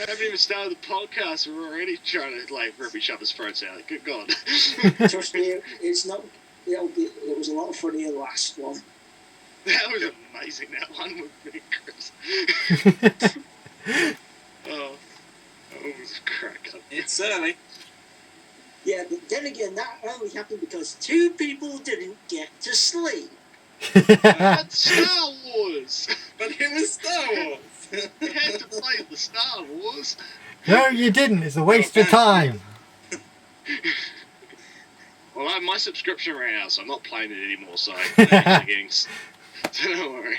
haven't even started the podcast. We're already trying to rip each other's throats out. Good God! Trust me, it's not. It was a lot funnier the last one. That was amazing. That one with me and Chris. Oh, it was a crack up. It's early. Yeah, but then again, that only happened because 2 people didn't get to sleep. That's Star Wars. But it was Star Wars. We had to play the Star Wars. No, you didn't. It's a waste of time. Well, my subscription ran out, so I'm not playing it anymore. So I'm actually getting. So don't worry.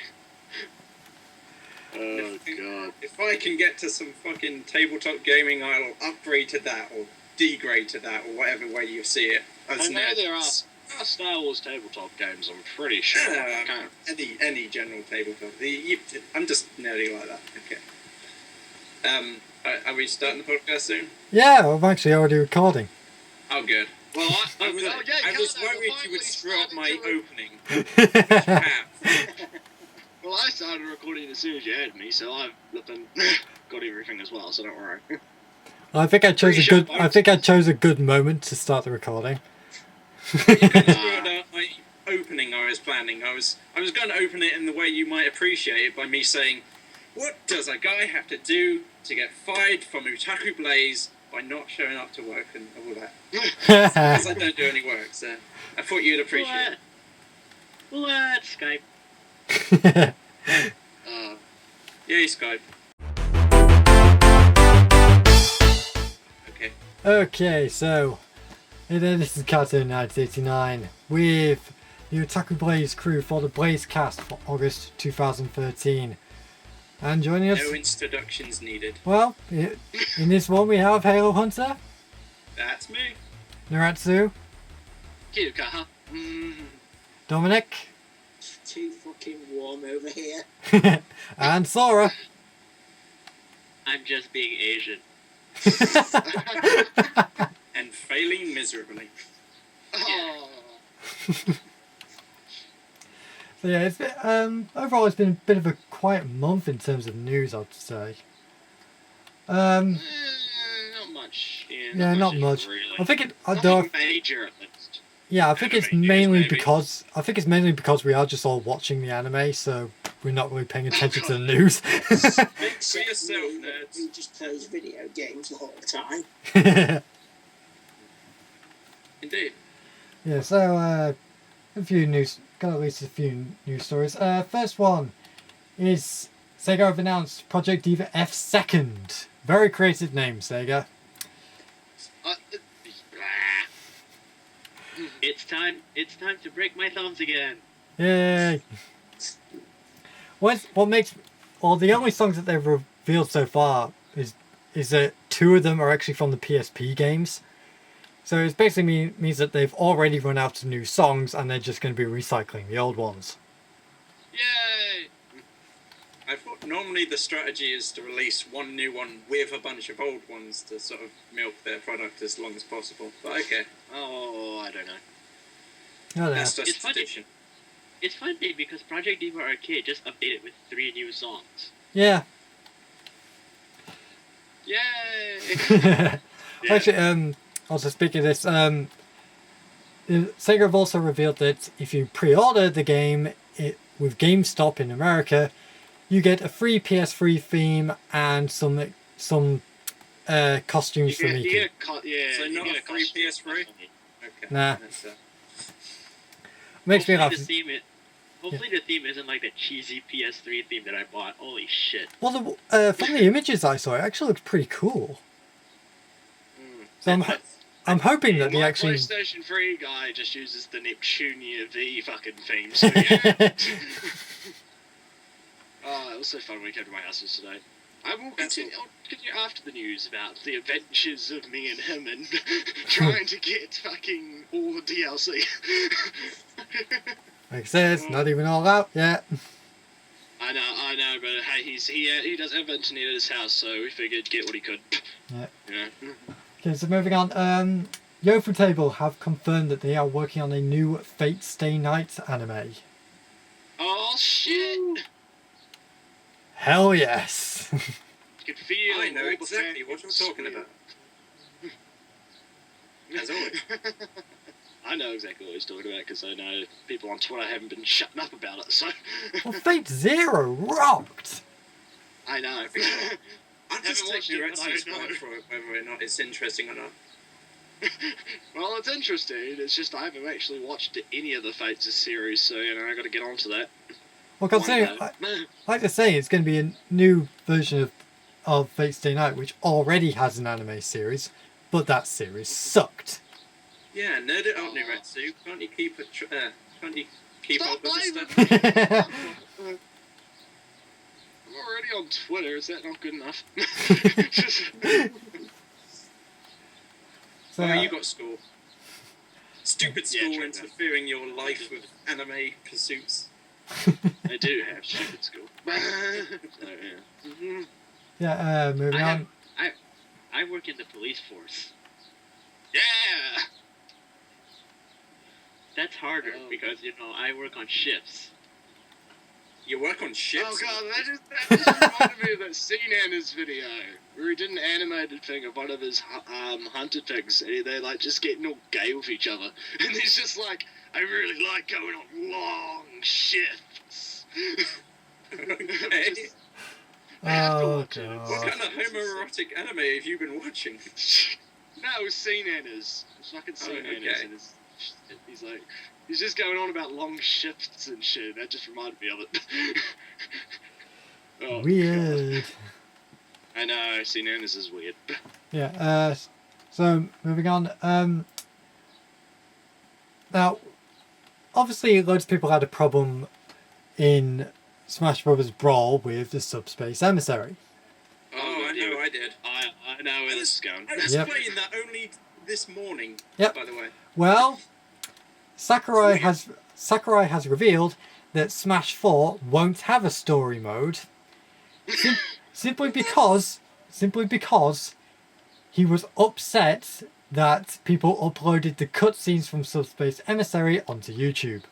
Oh God! If I can get to some fucking tabletop gaming, I'll upgrade to that or degrade to that or whatever way you see it. I know there are Star Wars tabletop games. I'm pretty sure. Any general tabletop. I'm just nerdy like that. Okay. Are we starting the podcast soon? Yeah, I'm actually already recording. Oh, good. Well, I was worried you would screw up my opening. Well, I started recording as soon as you had me, so I've got everything as well. So don't worry. I think I chose a good moment to start the recording. You could have screwed up my opening I was planning. I was going to open it in the way you might appreciate it by me saying, "What does a guy have to do to get fired from Otaku Blaze by not showing up to work and all that?" Because I don't do any work, so I thought you'd appreciate it. What? Skype. Yay, Skype. Okay. Okay, so this is Karto 1989 with the Otaku Blaze crew for the BlazeCast for August 2013. And joining us... No introductions needed. Well, in this one we have Halo Hunter. That's me. Nretsew. Kyuka. Dominic. It's too fucking warm over here. And Sora. I'm just being Asian. And failing miserably. Oh. So yeah, it's been, overall it's been a bit of a quiet month in terms of news, I'd say. Not much. Yeah, not much. Really. I think Nothing major at least. Yeah, I think it's mainly because we are just all watching the anime, so we're not really paying attention to the news. For yourself, nerds. He just plays video games the whole time. Indeed. Yeah, so got at least a few news stories. First one is Sega have announced Project Diva F 2nd. Very creative name, Sega. It's time to break my thumbs again. Yay! The only songs that they've revealed so far is that 2 of them are actually from the PSP games. So it basically means that they've already run out of new songs and they're just going to be recycling the old ones. Yay! I thought normally the strategy is to release one new one with a bunch of old ones to sort of milk their product as long as possible. But okay. Oh, I don't know. Oh, That's just tradition. It's funny because Project Diva Arcade just updated with 3 new songs. Yeah. Yay! Actually, also speaking of this, Sega have also revealed that if you pre-order the game with GameStop in America, you get a free PS3 theme and some costumes for Mickey. So not a free PS3? Okay. Nah. Makes me laugh. Hopefully the theme isn't like the cheesy PS3 theme that I bought. Holy shit. Well, from the images I saw, it actually looks pretty cool. So I'm hoping that my they actually... PlayStation 3 guy just uses the Neptunia V fucking theme, so yeah. Oh, it was so fun when we came to my house yesterday. I'll continue after the news about the adventures of me and him and trying to get fucking all the DLC. Like I said, it's not even all out yet. I know, but hey, he does have internet at his house, so we figured get what he could. Yeah. Yeah. Okay, so moving on. Table have confirmed that they are working on a new Fate Stay Night anime. Oh shit! Hell yes! could feel. I know all the exactly what you're fans talking swear. about. As always. I know exactly what he's talking about because I know people on Twitter haven't been shutting up about it. So Well, Fate Zero rocked. I know. I'm Haven't just watched taking it, but I Nretsew's know. word for it, whether or not it's interesting or not. Well, it's interesting. It's just I haven't actually watched any of the Fates series, so I got to get onto that. Well, considering, like I say, it's going to be a new version of Fate Stay Night, which already has an anime series, but that series sucked. Yeah, nerd it up, Nretsew. Can't you keep Stop up with this stuff? blaming me. I'm already on Twitter. Is that not good enough? Just, So, Oh, you got school. Stupid Yeah, school true, interfering your life with anime pursuits. I do have stupid school. So, yeah. yeah, moving I on. I work in the police force. Yeah. That's harder Oh. because I work on shifts. You work on ships. Oh god, that just reminded me of that scene in his video where he did an animated thing of one of his hunted pigs, and they're like just getting all gay with each other, and he's just like, I really like going on long shifts. Okay. Just- I have to Oh, watch it. What God. kind of homoerotic anime have you been watching? No, scene Annas. It's fucking scene Oh, Annas, okay. and he's like, he's just going on about long shifts and shit. That just reminded me of it. Oh, God. Weird. I know, scene Annas is weird. Yeah, so moving on. Now, obviously, loads of people had a problem in Smash Bros. Brawl with the Subspace Emissary. Oh, I know I did. I know where this is going. I was Yep. playing that only this morning, Yep. by the way. Well, Sakurai has revealed that Smash 4 won't have a story mode, simply because he was upset that people uploaded the cutscenes from Subspace Emissary onto YouTube.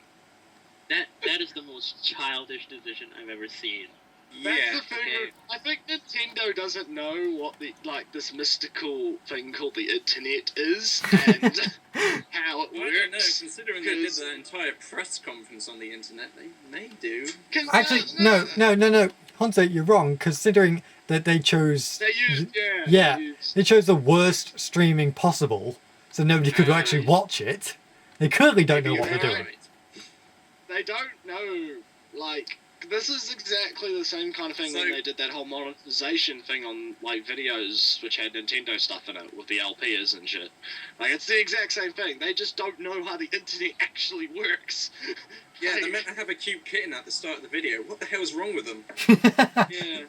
That is the most childish decision I've ever seen. That's Yeah. the thing. I think Nintendo doesn't know what this mystical thing called the internet is and how it Well, I don't know, works. considering they did 'cause- the entire press conference on the internet, they may do. 'cause Actually, no. Hanzo, you're wrong, considering that they chose... They used, Yeah. They used, They chose the worst streaming possible, so nobody could actually watch it. They clearly don't know what they're doing. Right. they don't know, like, this is exactly the same kind of thing when So- they did that whole monetization thing on, like, videos which had Nintendo stuff in it with the LPs and shit. Like, it's the exact same thing. They just don't know how the internet actually works. Yeah, they're Like, meant to have a cute kitten at the start of the video. What the hell's wrong with them? yeah.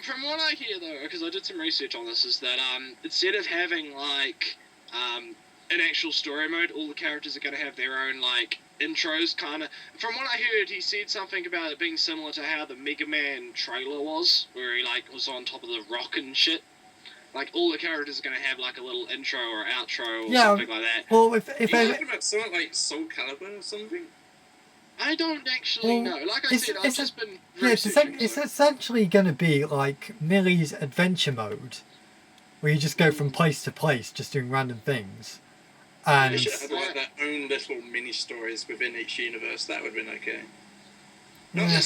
From what I hear though, because I did some research on this, is that instead of having like an actual story mode, all the characters are going to have their own like intros, kind of. From what I heard, he said something about it being similar to how the Mega Man trailer was, where he like was on top of the rock and shit. Like all the characters are going to have like a little intro or outro or Yeah. something like that. Well, if Are you I, talking about something like Soul Calibur or something? I don't actually Well, know. Like I said, I've just been it's researching. essentially going to be like Millie's adventure mode, where you just go from place to place, just doing random things. They And should have like their own little mini stories within each universe. That would have been okay. Not Yeah.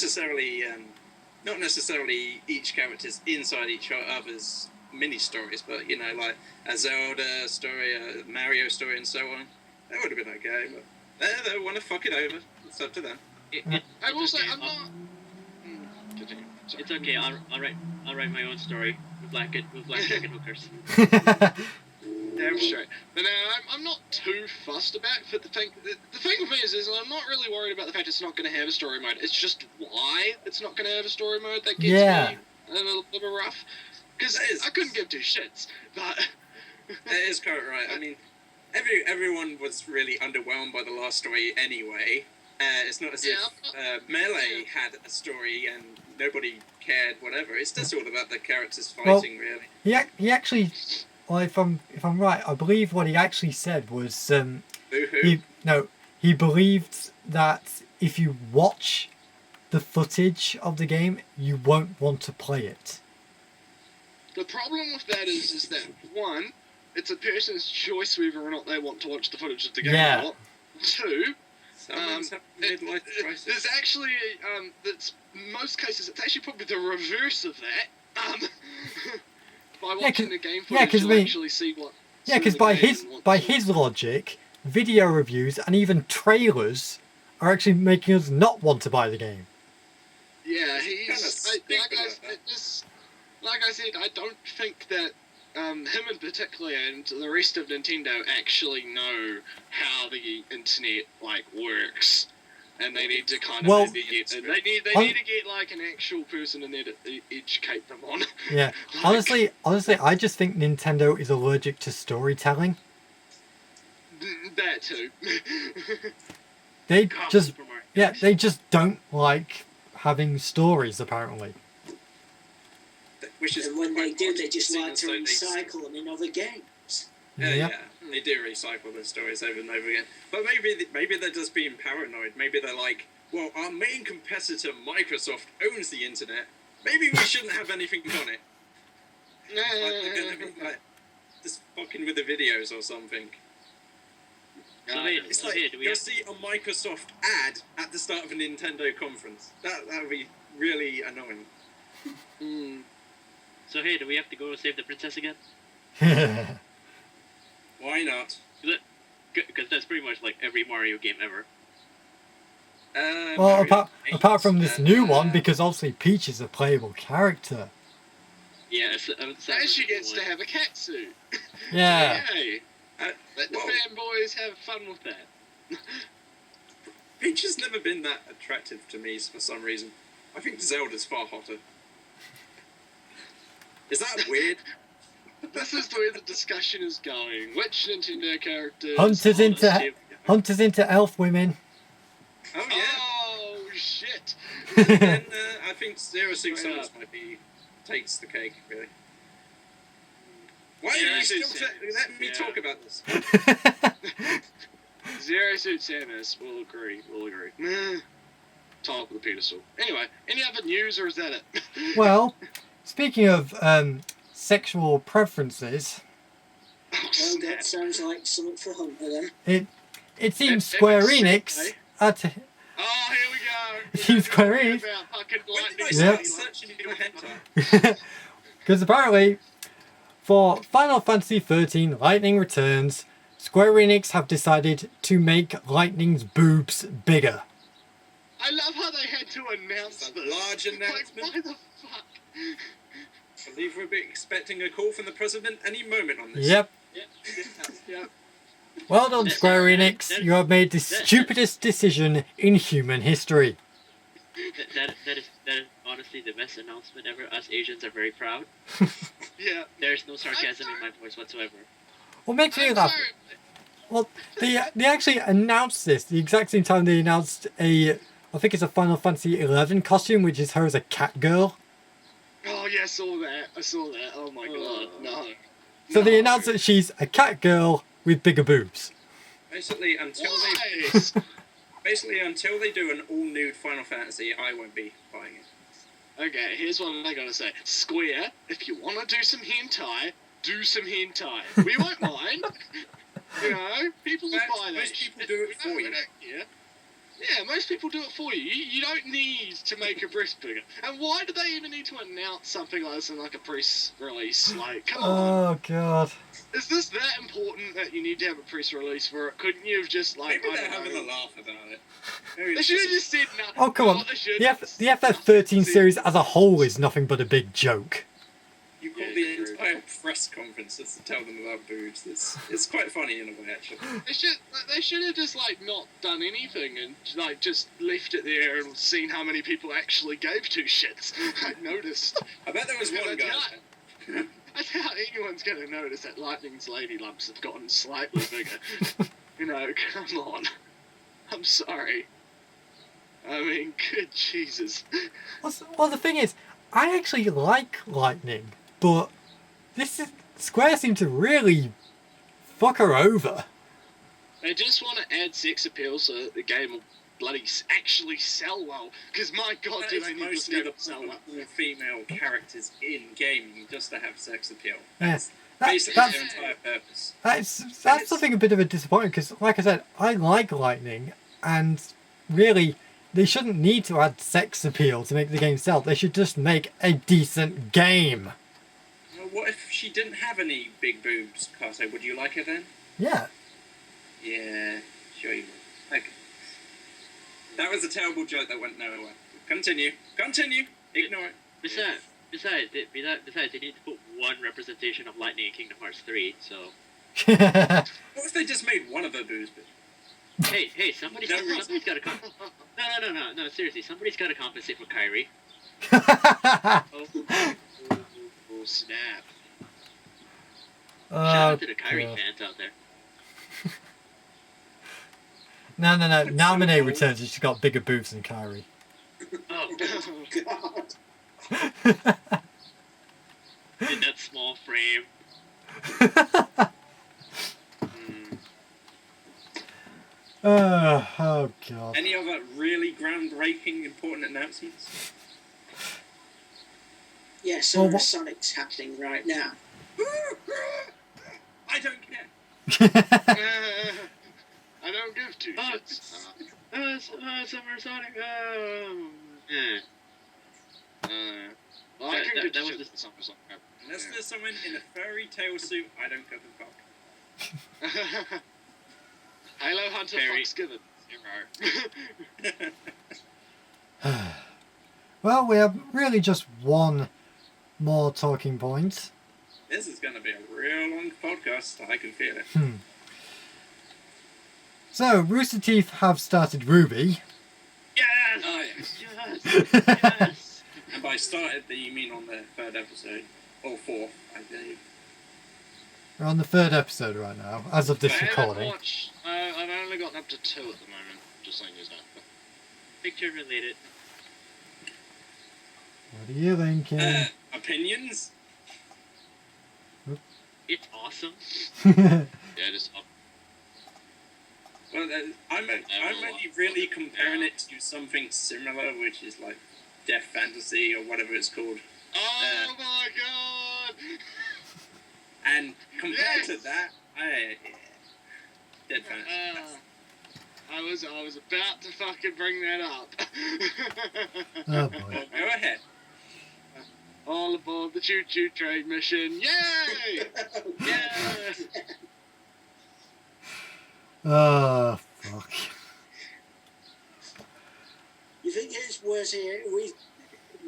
necessarily each character's inside each other's mini stories, but like a Zelda story, a Mario story, and so on. That would have been okay. But they want to fuck it over. It's up to them. I will It's say okay, I'm not. Continue. Sorry. It's okay. I'll write my own story with black jacket hookers. Damn straight. But no, I'm not too fussed about it. But the thing with me is I'm not really worried about the fact it's not going to have a story mode. It's just why it's not going to have a story mode that gets Yeah. me a little bit rough. Because That is- I couldn't give two shits. But That is quite right. I mean, everyone was really underwhelmed by the last story anyway. It's not as Yeah, if Melee had a story and nobody cared, whatever. It's just all about the characters Well- fighting, really. he actually, well, if I'm right, I believe what he actually said was Boo-hoo. he believed that if you watch the footage of the game, you won't want to play it. The problem with that is that one, it's a person's choice whether or not they want to watch the footage of the game Yeah. or not. Two, Someone's having midlife crisis. there's actually that's most cases it's actually probably the reverse of that. By watching the game footage, 'cause you'll we- actually see what. Yeah, because by his logic, video reviews and even trailers are actually making us not want to buy the game. Yeah, Kinda he's stupid like I said, I don't think that him in particular and the rest of Nintendo actually know how the internet works, and they need to kind of Well- maybe get they need to get like an actual person in there to educate them on. Yeah, honestly, I just think Nintendo is allergic to storytelling. That too. They God, just, Super Mario yeah, Galaxy. they just don't like having stories apparently. Which is And when they quite do, odd, they just seeing like as to though they- recycle them in other games. Yeah, Yep. yeah, they do recycle their stories over and over again. But maybe they're just being paranoid. Maybe they're like, well, our main competitor, Microsoft, owns the internet. Maybe we shouldn't have anything on it. They're gonna be just fucking with the videos or something. So wait, It's so like here, do we you'll have see a Microsoft ad at the start of a Nintendo conference. That would be really annoying. So hey, do we have to go save the princess again? Why not? Because that's pretty much like every Mario game ever. Well, Mario apart from this new one, uh, because obviously Peach is a playable character. Yeah, it's And she gets to have a cat suit. Yeah. Yay! Let the well, fanboys have fun with that. Peach has never been that attractive to me for some reason. I think Zelda's far hotter. Is that weird? This is the way the discussion is going. Which Nintendo character? Hunters into elf women. Oh yeah. Oh shit! Then I think Zero Suit Straight Samus up. takes the cake, really. Why Zero are you Suit still Samus, let me yeah. talk about this? Zero Suit Samus. We'll agree. Top of the pedestal. Anyway, any other news or is that it? Well, speaking of sexual preferences, Oh, Oh, snap. that sounds like something for Hunter then. it seems If Square it's Enix sick, are Oh, here we go. It seems Square Enix. About fucking When lightning did I Yep. start searching your hentai? because apparently for Final Fantasy XIII Lightning Returns, Square Enix have decided to make Lightning's boobs bigger. I love how they had to announce A this. large announcement. Like, why the fuck? I believe we'll be expecting a call from the president any moment on this. Yep. Yeah. Well done, Square Enix. You have made the stupidest decision in human history. That is honestly the best announcement ever. Us Asians are very proud. Yeah. There's no sarcasm in my voice whatsoever. What makes me I'm laugh? sorry. Well, they actually announced this the exact same time they announced I think it's a Final Fantasy XI costume, which is her as a cat girl. Oh yeah, I saw that. Oh my god, no. So they No. announced that she's a cat girl with bigger boobs. Basically, until Why? until they do an all-nude Final Fantasy, I won't be buying it. Okay, here's what I gotta say. Square, if you wanna do some hentai, do some hentai. We won't mind. You know, people will buy that. Most people shit. do it We for don't- you. we don't care. Yeah, most people do it for you. You don't need to make your breast bigger. And why do they even need to announce something like this in like a press release? Like, come on. Oh god. Is this that important that you need to have a press release for it? Couldn't you have just like, Maybe I they're don't having know. a laugh about it. Maybe They it's should have just- just said no. Oh come on. They should. The FF13 series as a whole is nothing but a big joke. You call Yeah, the true. entire press conference just to tell them about boobs. It's quite funny in a way, actually. They should have just like not done anything and like just left it there and seen how many people actually gave two shits. I noticed. I bet there was one guy. I doubt anyone's gonna notice that Lightning's lady lumps have gotten slightly bigger. You know, come on. I'm sorry. I mean, good Jesus. Well, the thing is, I actually like Lightning, but Square seemed to really fuck her over. They just want to add sex appeal so that the game will actually sell well. Because my god, That do is they need this mostly game the to sell point well. of all female characters in gaming just to have sex appeal. Yeah. Basically That's, their entire purpose. that's something a bit of a disappointment because, like I said, I like Lightning, and really, they shouldn't need to add sex appeal to make the game sell. They should just make a decent game. Well, what if she didn't have any big boobs, Karto? Would you like her then? Yeah. Yeah, sure you would. Okay. That was a terrible joke that went nowhere. Continue. Ignore it. Besides, they need to put one representation of Lightning in Kingdom Hearts 3. So What if they just made one of her boobs big? hey, somebody's got to no. Seriously, somebody's got to compensate for Kyrie. Oh, snap. Shout out to the Kyrie fans out there. No. Now Monet returns and she's got bigger boobs than Kyrie. Oh, God. in that small frame. Oh god. Any other really groundbreaking, important announcements? Yeah, Well, Summer Sonic's happening right now. I don't care. I don't give two shits. Summer Sonic. Well, I can that give was two the- shits for Summer Sonic. Unless there's someone in a fairy tale suit, I don't give a fuck. Halo Hunter Very- fucks given. Zero. Well, we have really just one more talking point. This is going to be a real long podcast. I can feel it. So, Rooster Teeth have started RWBY. Yes! Oh, yes. Yes! And by started, you mean on the third episode? Or fourth, I believe. We're on the third episode right now, as of this I haven't recording. watched. I've only gotten up to 2 at the moment. Just saying you know. Picture related. What are you thinking? Opinions? It's awesome. Yeah, just Well, I'm only really comparing it to something similar, which is like Death Fantasy or whatever it's called. oh my god! And compared to Yes! that, Dead Fantasy. I was about to fucking bring that up. Oh boy. Well, go ahead. All aboard the choo-choo train mission! Yay! Yeah! Oh, fuck. You think it's worse here?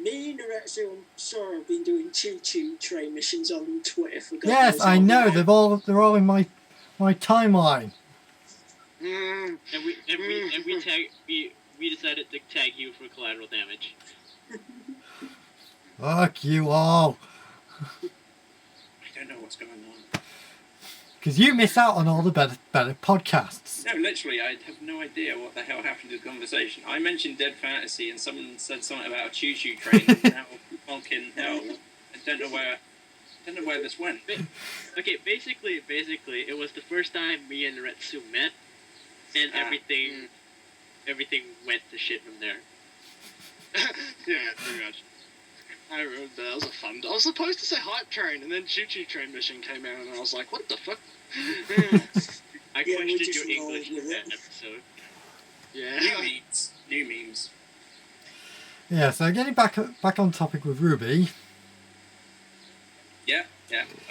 Me, Nretsew, and Sora have been doing choo-choo train missions on Twitter for God Yes, knows I how know. long. They're all in my timeline. Mm. And we decided to tag you for collateral damage. Fuck you all. I don't know what's going on. Because you miss out on all the better podcasts. No, literally, I have no idea what the hell happened to the conversation. I mentioned Dead Fantasy, and someone said something about a choo-choo train. And now, fucking hell, I don't know where this went. Okay, basically, it was the first time me and Nretsew met, and everything went to shit from there. Yeah, pretty much. I remember that was a fun. I was supposed to say hype train, and then choo-choo train mission came out, and I was like, "What the fuck?" I Yeah, we questioned just your rolled English in with that it. episode. Yeah. New memes. Yeah, so getting back on topic with RWBY. Yeah.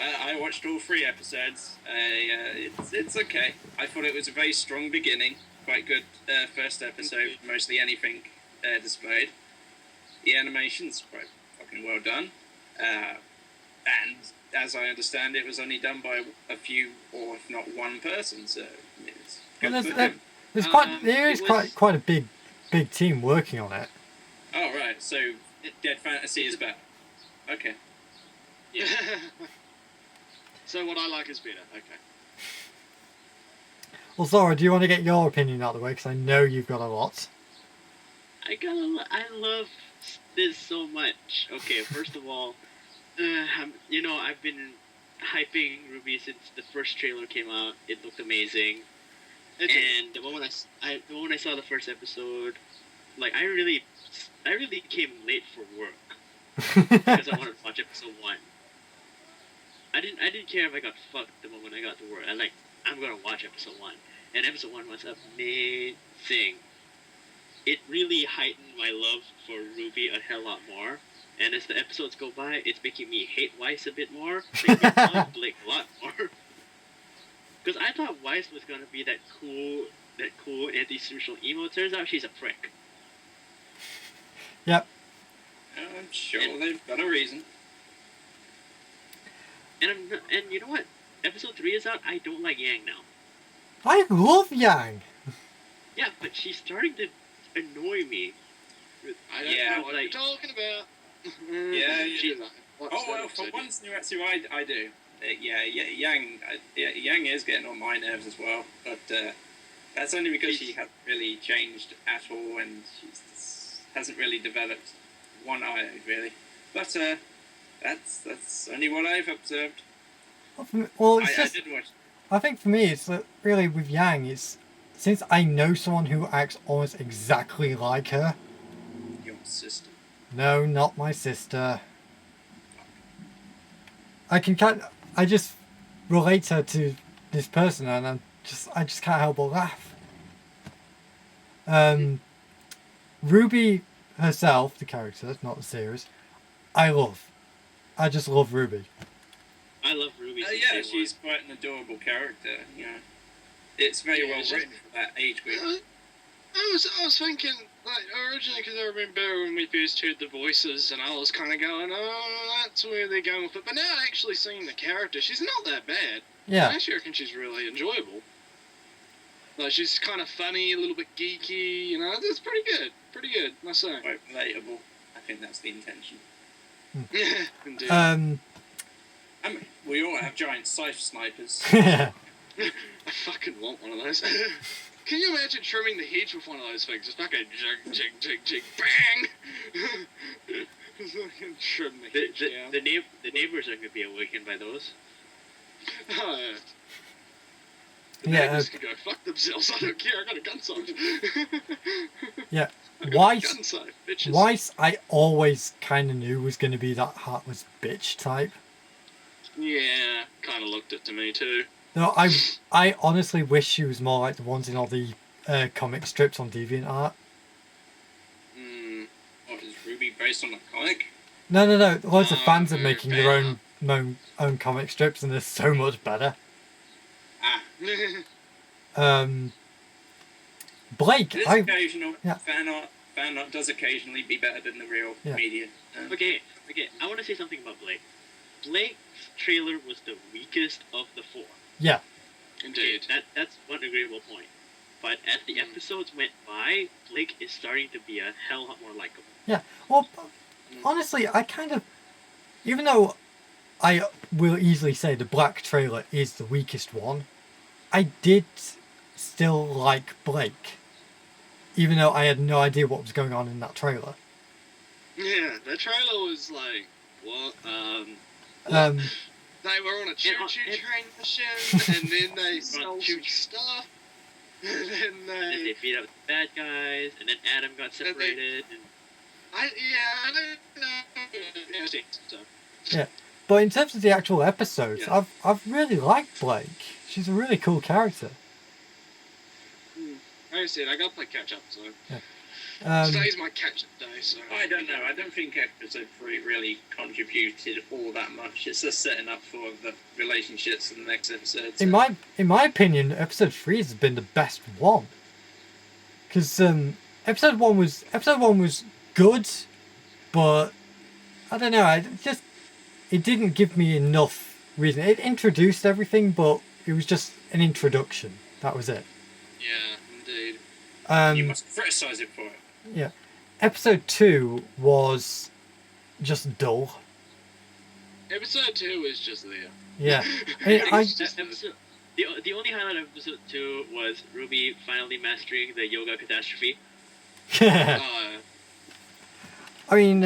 I watched all 3 episodes. It's okay. I thought it was a very strong beginning. Quite good first episode. Mostly anything displayed. The animation's quite fucking well done. And as I understand, it was only done by a few, or if not one person. So it's good Well, for them. there is quite a big team working on it. Oh right. So Dead Fantasy is better. Okay. Yeah. So what I like is better. Okay. Well, Zora, do you want to get your opinion out of the way? Because I know you've got a lot. I love this so much. Okay, first of all, I've been hyping RWBY since the first trailer came out. It looked amazing. And the moment the moment I saw the first episode, like I really came late for work because I wanted to watch episode 1. I didn't care if I got fucked the moment I got to work. I'm gonna watch episode 1, and episode 1 was amazing. It really heightened my love for RWBY a hell lot more. And as the episodes go by, it's making me hate Weiss a bit more. Making me love Blake a lot more. Because I thought Weiss was gonna be that cool anti-social emo. Turns out she's a prick. Yep. I'm sure they've got a reason. And you know what? Episode 3 is out. I don't like Yang now. I love Yang. Yeah, but she's starting to annoy me. I don't know what you're talking about. Yeah, Well, for once, Nretsew, I do. Yang is getting on my nerves as well, but that's only because she hasn't really changed at all, and she hasn't really developed one iota, really. But that's only what I've observed. Well, it's I just, did watch. I think for me, it's that really with Yang, it's since I know someone who acts almost exactly like her. Your sister. No, not my sister. I just relate her to this person, and I just can't help but laugh. RWBY herself, the character, not the series, I just love RWBY. I love RWBY. Yeah, she's quite an adorable character. You know, it's very well written for that age group. I was thinking, like, originally, because I remember when we first heard the voices, and I was kind of going, oh, that's where they're going with it. But now actually seeing the character, she's not that bad. Yeah. I actually reckon she's really enjoyable. Like, she's kind of funny, a little bit geeky, you know, it's pretty good, I must say. Quite relatable. I think that's the intention. Yeah, indeed. I mean, we all have giant scythe snipers. I fucking want one of those. Can you imagine trimming the hedge with one of those things? Just fucking jig, bang! Just fucking trim the hedge down. The neighbors are going to be awakened by those. Oh, yeah. The Yeah, neighbors can go fuck themselves. I don't care. I got a gun sight. Yeah. I got a Weiss, gun sight, bitches. Weiss, I always kind of knew was going to be that heartless bitch type. Yeah, kind of looked it to me too. No, I honestly wish she was more like the ones in all the comic strips on DeviantArt. What, is RWBY based on a comic? No. Loads of fans are very making fair their enough. own comic strips, and they're so much better. Ah, Blake, it is occasional. yeah. Fan art does occasionally be better than the real media. Okay, I want to say something about Blake. Blake's trailer was the weakest of the 4. Yeah. Indeed. That's one agreeable point. But as the episodes went by, Blake is starting to be a hell lot more likable. Yeah. Well, honestly, I kind of, even though I will easily say the black trailer is the weakest one, I did still like Blake, even though I had no idea what was going on in that trailer. Yeah, the trailer was like, what? They were on a choo-choo train mission, and then they stole some stuff, and then they beat up the bad guys, and then Adam got separated. I don't know. So. Yeah, but in terms of the actual episodes, Yeah. I've really liked Blake. She's a really cool character. Like I said, I gotta play catch up, so Um, today's my catch up day. So I don't know. I don't think episode 3 really contributed all that much. It's just setting up for the relationships in the next episode. So. in my opinion, episode 3 has been the best one. Because episode one was good, but I don't know. It didn't give me enough reason. It introduced everything, but it was just an introduction. That was it. yeah, indeed. You must criticize it for it. Yeah. Episode 2 was just dull. Episode 2 is just there. Yeah. The only highlight of episode 2 was RWBY finally mastering the yoga catastrophe. I mean,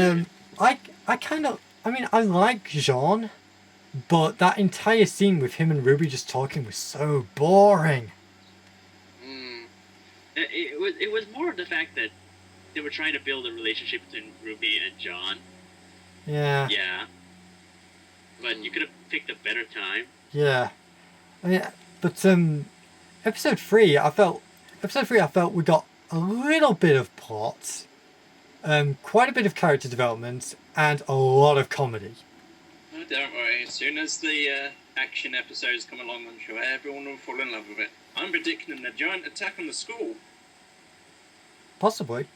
I like Jean, but that entire scene with him and RWBY just talking was so boring. It was more of the fact that they were trying to build a relationship between Ruby and John. Yeah. Yeah. But you could have picked a better time. Yeah. I mean, but episode 3, I felt we got a little bit of plot, quite a bit of character development, and a lot of comedy. Oh, don't worry. As soon as the action episodes come along, I'm sure everyone will fall in love with it. I'm predicting a giant attack on the school. Possibly.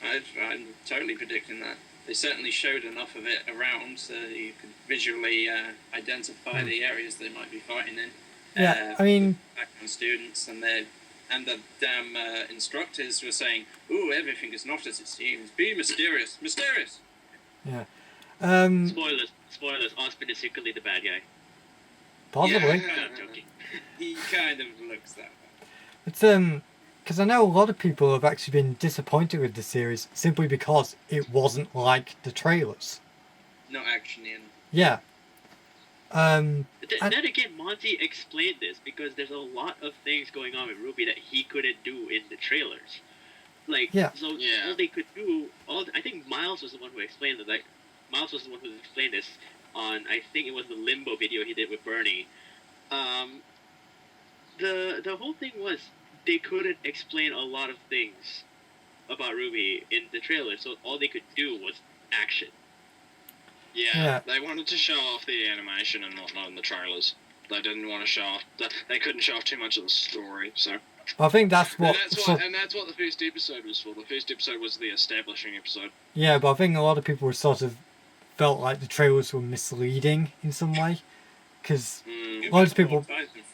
I'm totally predicting that. They certainly showed enough of it around so you could visually identify the areas they might be fighting in. Yeah, I mean... Background students and the damn instructors were saying, "Ooh, everything is not as it seems. Be mysterious. Mysterious!" Yeah. Spoilers. Osmond is secretly the bad guy. Possibly. Yeah, I'm joking. he kind of looks that way. It's because I know a lot of people have actually been disappointed with the series simply because it wasn't like the trailers. Not actiony enough. Yeah. Then again, Monty explained this because there's a lot of things going on with Ruby that he couldn't do in the trailers. Like, yeah. So all they could do, I think Miles was the one who explained it. Like, Miles was the one who explained this on, I think it was the Limbo video he did with Bernie. The whole thing was they couldn't explain a lot of things about Ruby in the trailer, so all they could do was action. Yeah, they wanted to show off the animation and whatnot in the trailers. They didn't want to show off. They couldn't show off too much of the story, so. I think that's what. And that's what the first episode was for. The first episode was the establishing episode. Yeah, but I think a lot of people were sort of felt like the trailers were misleading in some way, because loads of people.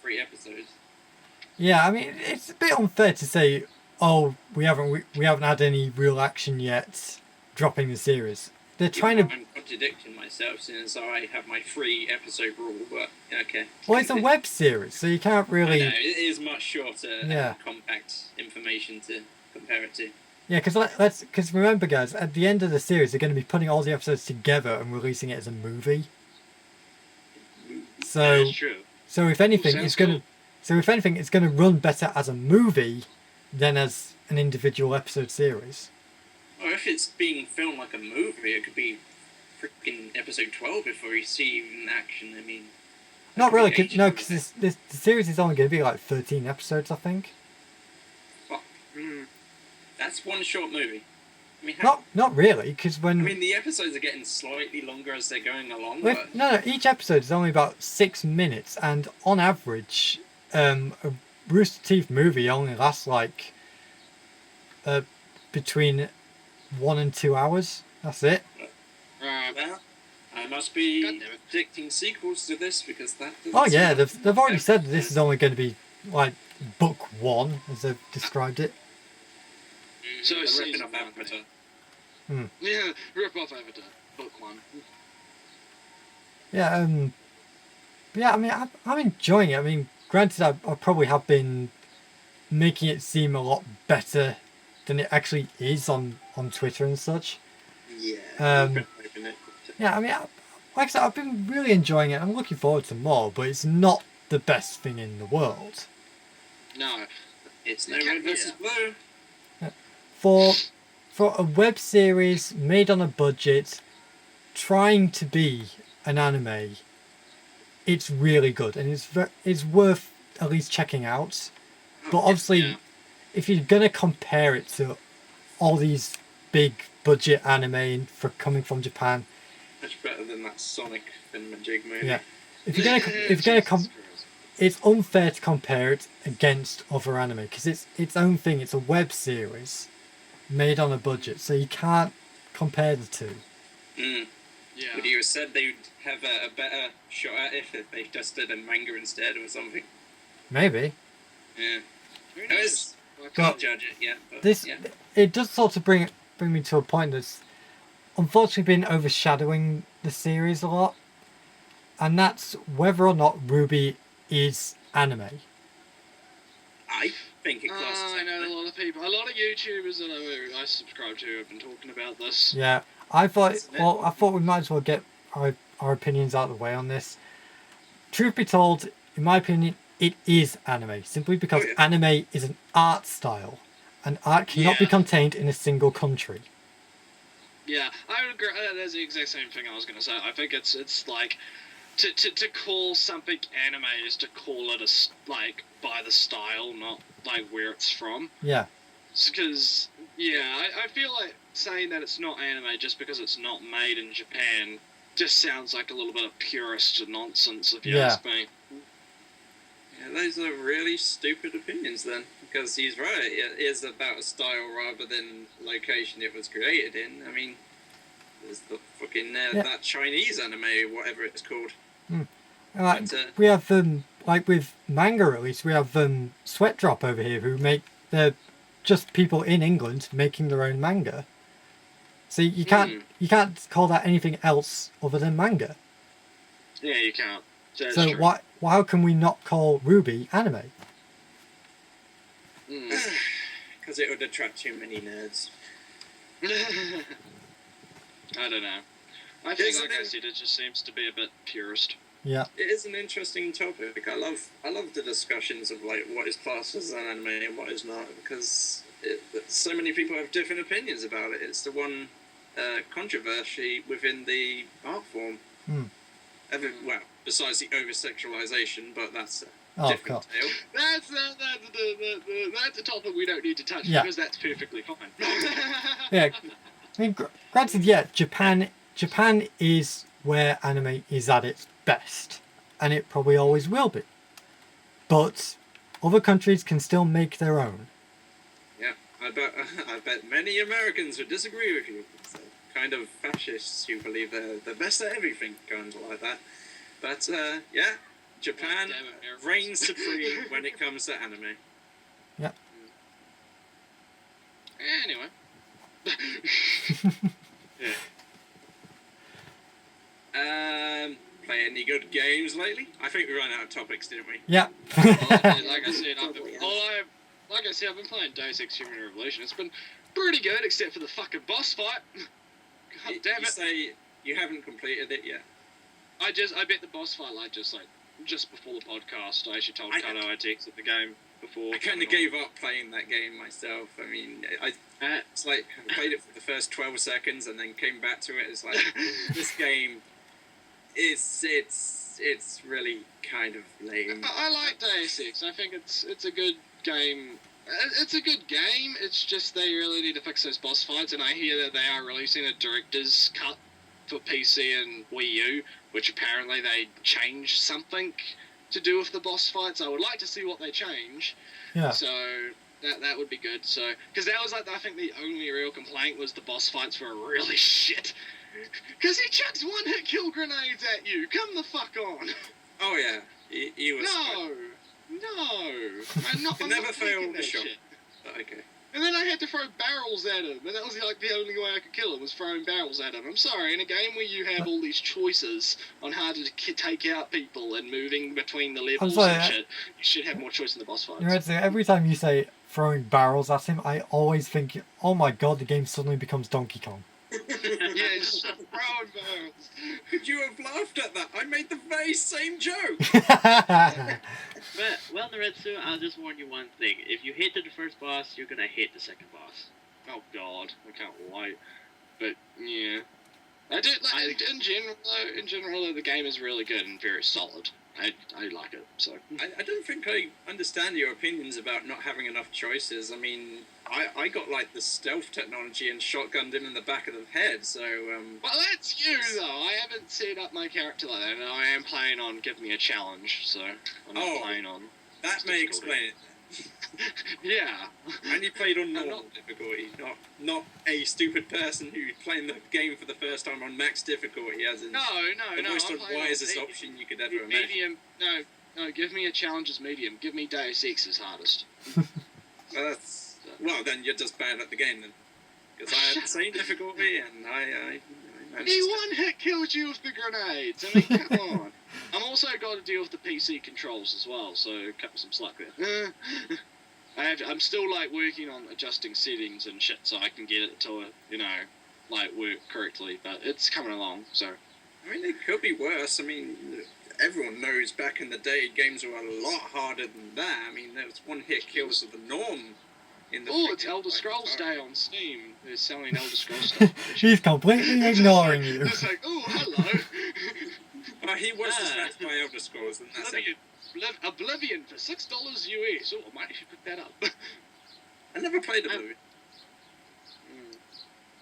3 episodes. Yeah, I mean it's a bit unfair to say, oh, we haven't had any real action yet, dropping the series. They're trying to. I'm contradicting myself since I have my 3 episode rule, but okay. Well, it's a web series, so you can't really. I know, it is much shorter and compact information to compare it to. Yeah, because remember, guys, at the end of the series, they're going to be putting all the episodes together and releasing it as a movie. So. That's true. So if anything, it's going to run better as a movie than as an individual episode series. Or if it's being filmed like a movie, it could be freaking episode 12 before you see even action. I mean, not really, because the series is only going to be like 13 episodes, I think. Fuck. That's one short movie. I mean, not really, because when. I mean, the episodes are getting slightly longer as they're going along. Well, but... No, each episode is only about 6 minutes, and on average, a Rooster Teeth movie only lasts like between 1 and 2 hours. That's it. Well, I must be predicting sequels to this because that. Oh yeah, they've already said this is only going to be like book 1, as they've described it. So it's ripping off Avatar. Yeah, rip off Avatar, book 1. Yeah, I mean, I'm enjoying it. I mean, granted, I probably have been making it seem a lot better than it actually is on Twitter and such. Yeah. Yeah, I mean, like I said, I've been really enjoying it. I'm looking forward to more, but it's not the best thing in the world. No. It's no Red vs. Blue. For a web series made on a budget, trying to be an anime, it's really good and it's worth at least checking out. But obviously, if you're gonna compare it to all these big budget anime coming from Japan, much better than that Sonic Thingamajig movie. Yeah, if you're gonna it's unfair to compare it against other anime because it's its own thing. It's a web series made on a budget, so you can't compare the two. Yeah. Would you have said they would have a better shot at it if they just did a manga instead or something? Maybe. Yeah. Who knows? I can't judge it yet. But it does sort of bring me to a point that's unfortunately been overshadowing the series a lot, and that's whether or not RWBY is anime. I think it classes. I know a lot of people, a lot of YouTubers that I subscribe to have been talking about this. Yeah, I thought we might as well get our opinions out of the way on this. Truth be told, in my opinion, it is anime simply because anime is an art style, An art cannot be Yeah. contained in a single country. Yeah, I would agree. That's the exact same thing I was going to say. I think it's like to call something anime is to call it like by the style, not like where it's from. Yeah. Because I feel like saying that it's not anime just because it's not made in Japan just sounds like a little bit of purist nonsense, if you Yeah. ask me. Yeah, those are really stupid opinions then, because he's right. It is about a style rather than location it was created in. I mean, there's the fucking that Chinese anime, whatever it's called. Like, But, we have like with manga at least, we have Sweat Drop over here who they're just people in England making their own manga. So you can't call that anything else other than manga. Yeah, you can't. That's So true. how can we not call RWBY anime? Because it would attract too many nerds. I don't know. I think, like I said, it just seems to be a bit purist. Yeah. It is an interesting topic. I love the discussions of like what is classed as an anime and what is not, because so many people have different opinions about it. It's the one controversy within the art form. Well, besides the over-sexualization, but that's a different tale. That's a topic we don't need to touch because that's perfectly fine. Yeah. I mean, granted, yeah, Japan is where anime is at its best, and it probably always will be. But other countries can still make their own. Yeah, I bet many Americans would disagree with you. It's kind of fascists who believe they're the best at everything, kind of like that. But yeah, Japan reigns supreme when it comes to anime. Yeah. Anyway. Play any good games lately? I think we ran out of topics, didn't we? Yeah. Like I said, I've been playing Deus Ex Human Revolution. It's been pretty good, except for the fucking boss fight. God damn it! You say you haven't completed it yet. I bet the boss fight just before the podcast. I actually told Karto I'd exit the game before. I kind of gave up playing that game myself. I mean, it's like I played it for the first 12 seconds and then came back to it. It's like this game it's really kind of lame. I like Deus Ex. I think it's a good game. It's a good game. It's just they really need to fix those boss fights, and I hear that they are releasing a director's cut for PC and Wii U, which apparently they changed something to do with the boss fights. I would like to see what they change. Yeah. So that would be good. So because that was like I think the only real complaint was the boss fights were really shit. Because he chucks one-hit kill grenades at you. Come the fuck on. Oh yeah, he was. No. I'm never not fail taking the that shot. shit. Okay. And then I had to throw barrels at him, and that was like the only way I could kill him was throwing barrels at him. I'm sorry, in a game where you have all these choices on how to take out people and moving between the levels and shit, you should have more choice in the boss fights. Nretsew, every time you say throwing barrels at him, I always think, oh my god, the game suddenly becomes Donkey Kong. Yeah, just throwing barrels. Could you have laughed at that? I made the very same joke. But, well, Nretsew, I'll just warn you one thing. If you hated the first boss, you're gonna hate the second boss. Oh god, I can't wait. But yeah, I did like in general. The game is really good and very solid. I like it. So I don't think I understand your opinions about not having enough choices. I mean, I got like the stealth technology and shotgunned him in the back of the head. So well, that's you though. I haven't set up my character like that, and I am planning on giving me a challenge. So I'm not playing on. That may explain it. Yeah. And you played on normal difficulty, not a stupid person who's playing the game for the first time on max difficulty, as in No. The most I'm playing unwisest on option you could ever imagine. medium. No. Give me a challenge as medium. Give me Deus Ex as hardest. Well, then you're just bad at the game then, because I had the same difficulty and I He one-hit killed you with the grenades. I mean, come on. I'm also got to deal with the PC controls as well, so cut me some slack there. I'm still like working on adjusting settings and shit so I can get it to work correctly, but it's coming along. So I mean, it could be worse. I mean, everyone knows back in the day games were a lot harder than that. I mean, there was one-hit kills of the norm in the. Oh, it's freaking Elder Project Scrolls Diva. Day on Steam. They're selling Elder Scrolls stuff. He's completely ignoring you. It's like, oh, hello. He wants to satisfy Elder Scrolls, and that's it. Oblivion for $6 US. Oh, I might actually pick that up. I never played Oblivion.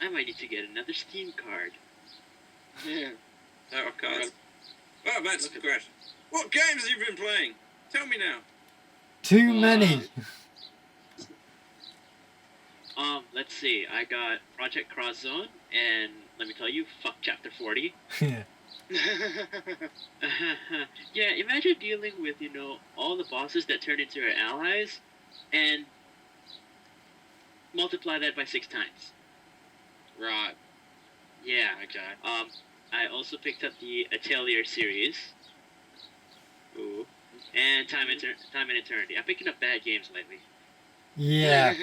I might need to get another Steam card. Yeah. Out of cards. Oh, that's the question. What games have you been playing? Tell me now. Too many. Let's see. I got Project Cross Zone, and let me tell you, fuck Chapter 40. Yeah. Yeah, imagine dealing with, all the bosses that turn into your allies, and multiply that by 6 times. Right. Yeah. Okay. I also picked up the Atelier series. Ooh. And Time and Eternity. I'm picking up bad games lately. Yeah.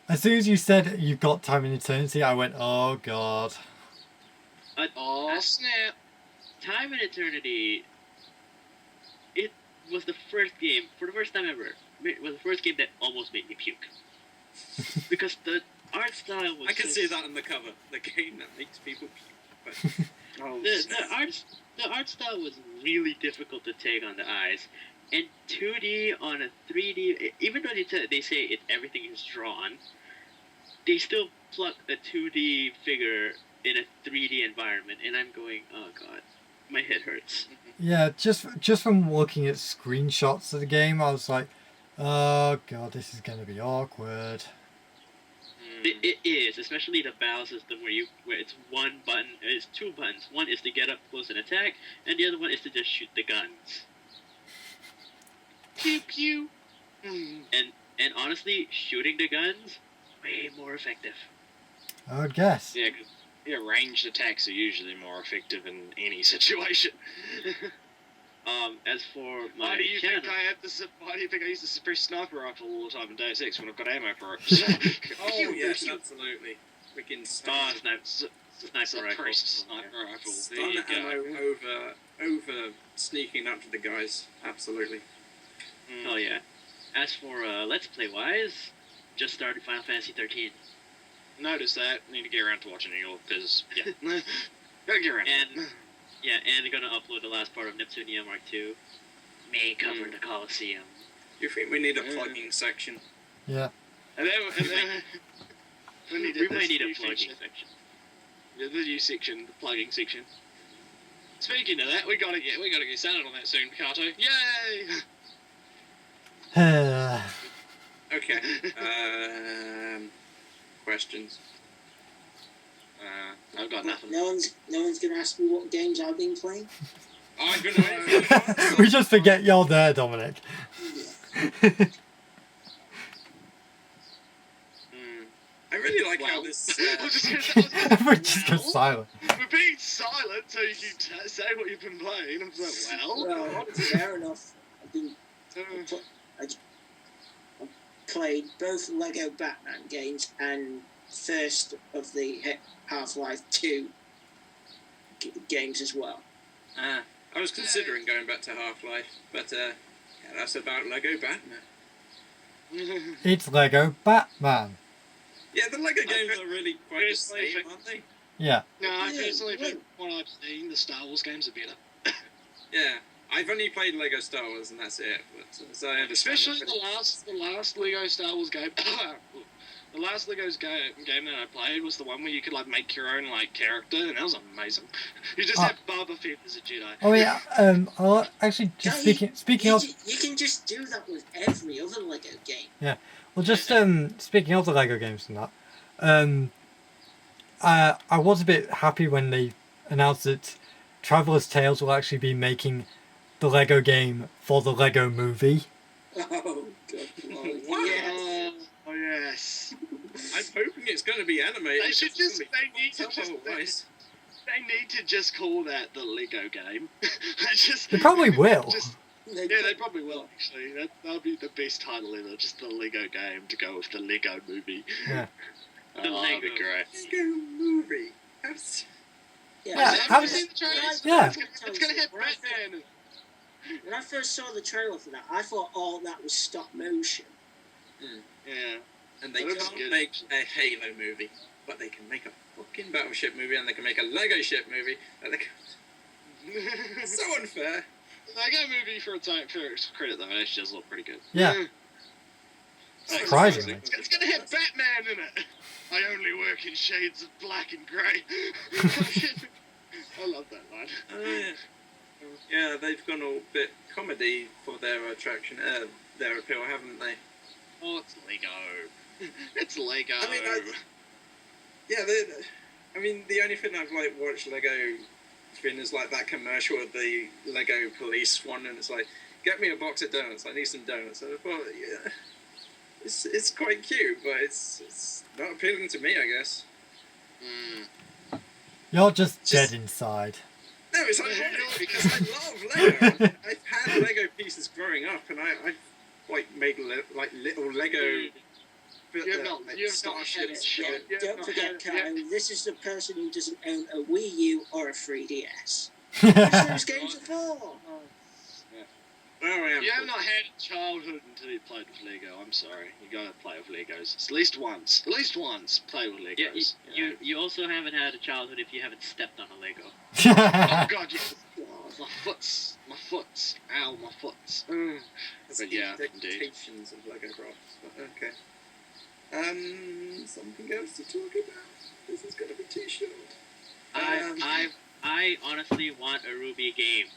As soon as you said you got Time and Eternity, I went, oh god. Oh, snap. Time and Eternity, it was the first game, for the first time ever, it was the first game that almost made me puke. Because the art style was I can see that on the cover. The game that makes people puke. Oh, the art style was really difficult to take on the eyes. And 2D on a 3D, even though they say everything is drawn, they still pluck a 2D figure in a 3D environment, and I'm going, oh god, my head hurts. Yeah, just from looking at screenshots of the game, I was like, oh god, this is gonna be awkward. It is, especially the battle system where it's one button, it's 2 buttons. One is to get up close and attack, and the other one is to just shoot the guns. Pew pew. And honestly, shooting the guns, way more effective. I would guess. Yeah, 'cause ranged attacks are usually more effective in any situation. As for my Why do you channel, think I use the suppressed sniper rifle all the time in Deus Ex when I've got ammo for it? Oh, yes, absolutely. Freaking stun sniper rifle. Suppressed sniper rifle. There you ammo go. over sneaking up to the guys. Absolutely. Oh yeah. As for Let's Play wise, just started Final Fantasy 13. Notice that. Need to get around to watching it all, because, yeah. Gotta get around. And they're gonna upload the last part of Nretsew Mark II. May cover the Colosseum. Do you think we need a plugging section? Yeah. And then We might need a plugging section. Yeah, the new section, the plugging section. Speaking of that, we gotta get started on that soon, Karto. Yay! Okay. Questions. I've got nothing. No one's gonna ask me what games I've been playing. I've been waiting. We just forget you're there, Dominic. I really like how this. Everyone just goes silent. We're being silent so you can say what you've been playing. I'm like, Well, fair enough. I've played both Lego Batman games and first of the Half-Life 2 games as well. I was considering going back to Half-Life, but that's about Lego Batman. It's Lego Batman. Yeah, the Lego games are really quite the same, aren't they? Yeah. No, I personally think what I've seen, the Star Wars games are better. Yeah, I've only played Lego Star Wars and that's it. But, so I understand Especially the last Lego Star Wars game. The last Lego's game that I played was the one where you could make your own character, and that was amazing. You just had Boba Fett as a Jedi. Oh yeah. Actually, just speaking of. You can just do that with every other Lego game. Yeah. Well, just speaking of the Lego games and that, I was a bit happy when they announced that Traveller's Tales will actually be making the Lego game for the Lego movie. Oh, God. What? Yes. Oh, yes. I'm hoping it's going to be animated. They should It's just, gonna be they need to just, otherwise. they need to just call that the Lego game. They probably will. Yeah, they probably will, actually. That'll be the best title ever, just the Lego game to go with the Lego movie. Yeah. The That'd be Lego. great. Lego movie. Yeah, Have you seen the trailer? Yeah. It's gonna have Batman. When I first saw the trailer for that, I thought all that was stop motion. Yeah. And they That looks can't good. make a Halo movie, but they can make a fucking Battleship movie, and they can make a Lego ship movie. And they can... It's so unfair. Lego movie for its credit though, it actually does look pretty good. Yeah. Oh, Surprisingly. It's gonna have Batman in it. I only work in shades of black and grey. I love that line. Yeah. Yeah, they've gone all bit comedy for their attraction, their appeal, haven't they? Oh, it's Lego. It's Lego. I mean, yeah, I mean, the only thing I've like watched Lego been is like that commercial of the Lego police one, and it's like, get me a box of donuts. I need some donuts. And I thought, yeah, it's quite cute, but it's not appealing to me, I guess. You're just dead inside. No, it's ironic because I love Lego. I've had Lego pieces growing up, and I like made like little Lego. You've not had it, starships. Sean. Don't forget, Karto, this is the person who doesn't own a Wii U or a 3DS. Those games are for. Well, I am. You have not had a childhood until you played with Lego. I'm sorry. You gotta play with Legos. It's at least once. At least once. Play with Legos. Yeah, you also haven't had a childhood if you haven't stepped on a Lego. Oh god, yes. My foot's. Ow, my foot's. But yeah, indeed. Dictations of Lego crafts. But okay. Something else to talk about. This is gonna be too short. I honestly want a RWBY game.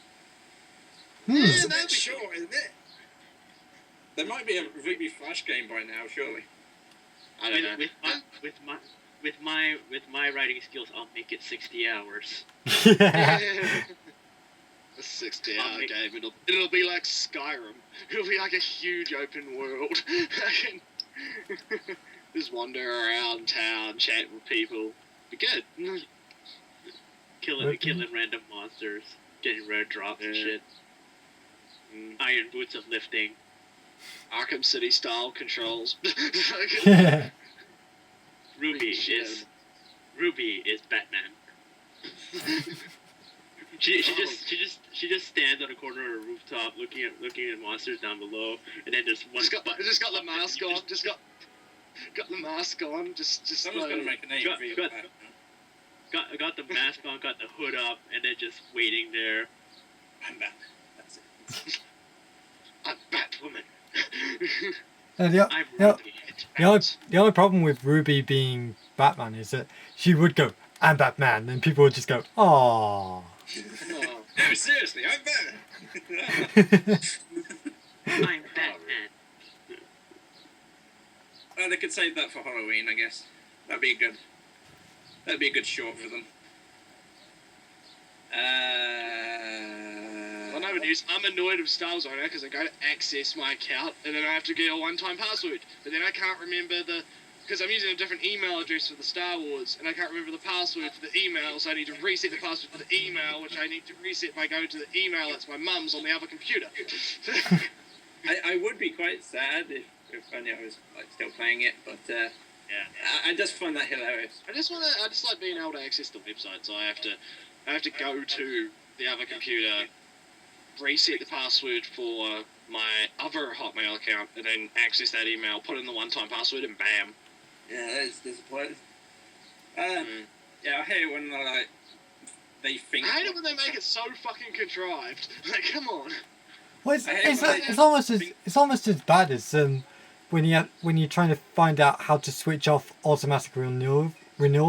Yeah, that'd that's be short, isn't it? There might be a RWBY Flash game by now, surely. I don't know. With my writing skills, I'll make it 60 hours. Yeah. A 60-hour game. It'll be like Skyrim. It'll be like a huge open world. I can just wander around town, chat with people. Be good. Killing random monsters, getting rare drops and shit. Iron boots of lifting. Arkham City style controls. Yeah. RWBY is Batman. She just stands on a corner of a rooftop looking at monsters down below, and then just one. Just got the mask on. Just got the mask on. Just. Someone's gonna make an AV of that. Got the mask on, got the hood up, and then just waiting there. I'm Batman. That's it. I'm Batwoman. I'm RWBY. The only problem with RWBY being Batman is that she would go, I'm Batman, and people would just go, aww. Oh. No, seriously, I'm Batman. I'm Batman. Well, they could save that for Halloween, I guess. That'd be a good short for them. Well, no news. I'm annoyed with Star Wars owner because I go to access my account and then I have to get a one-time password, but then I can't remember because I'm using a different email address for the Star Wars, and I can't remember the password for the email, so I need to reset the password for the email, which I need to reset by going to the email that's my mum's on the other computer. I would be quite sad if only I was like still playing it, but yeah, I just find that hilarious. I just like being able to access the website, so I have to go to the other computer, reset the password for my other Hotmail account, and then access that email, put in the one-time password, and bam. Yeah, that is disappointing. Yeah, I hate it when they think. I hate it when they make it so fucking contrived. Like, come on. Well, it's almost as bad as when you're trying to find out how to switch off automatic renewal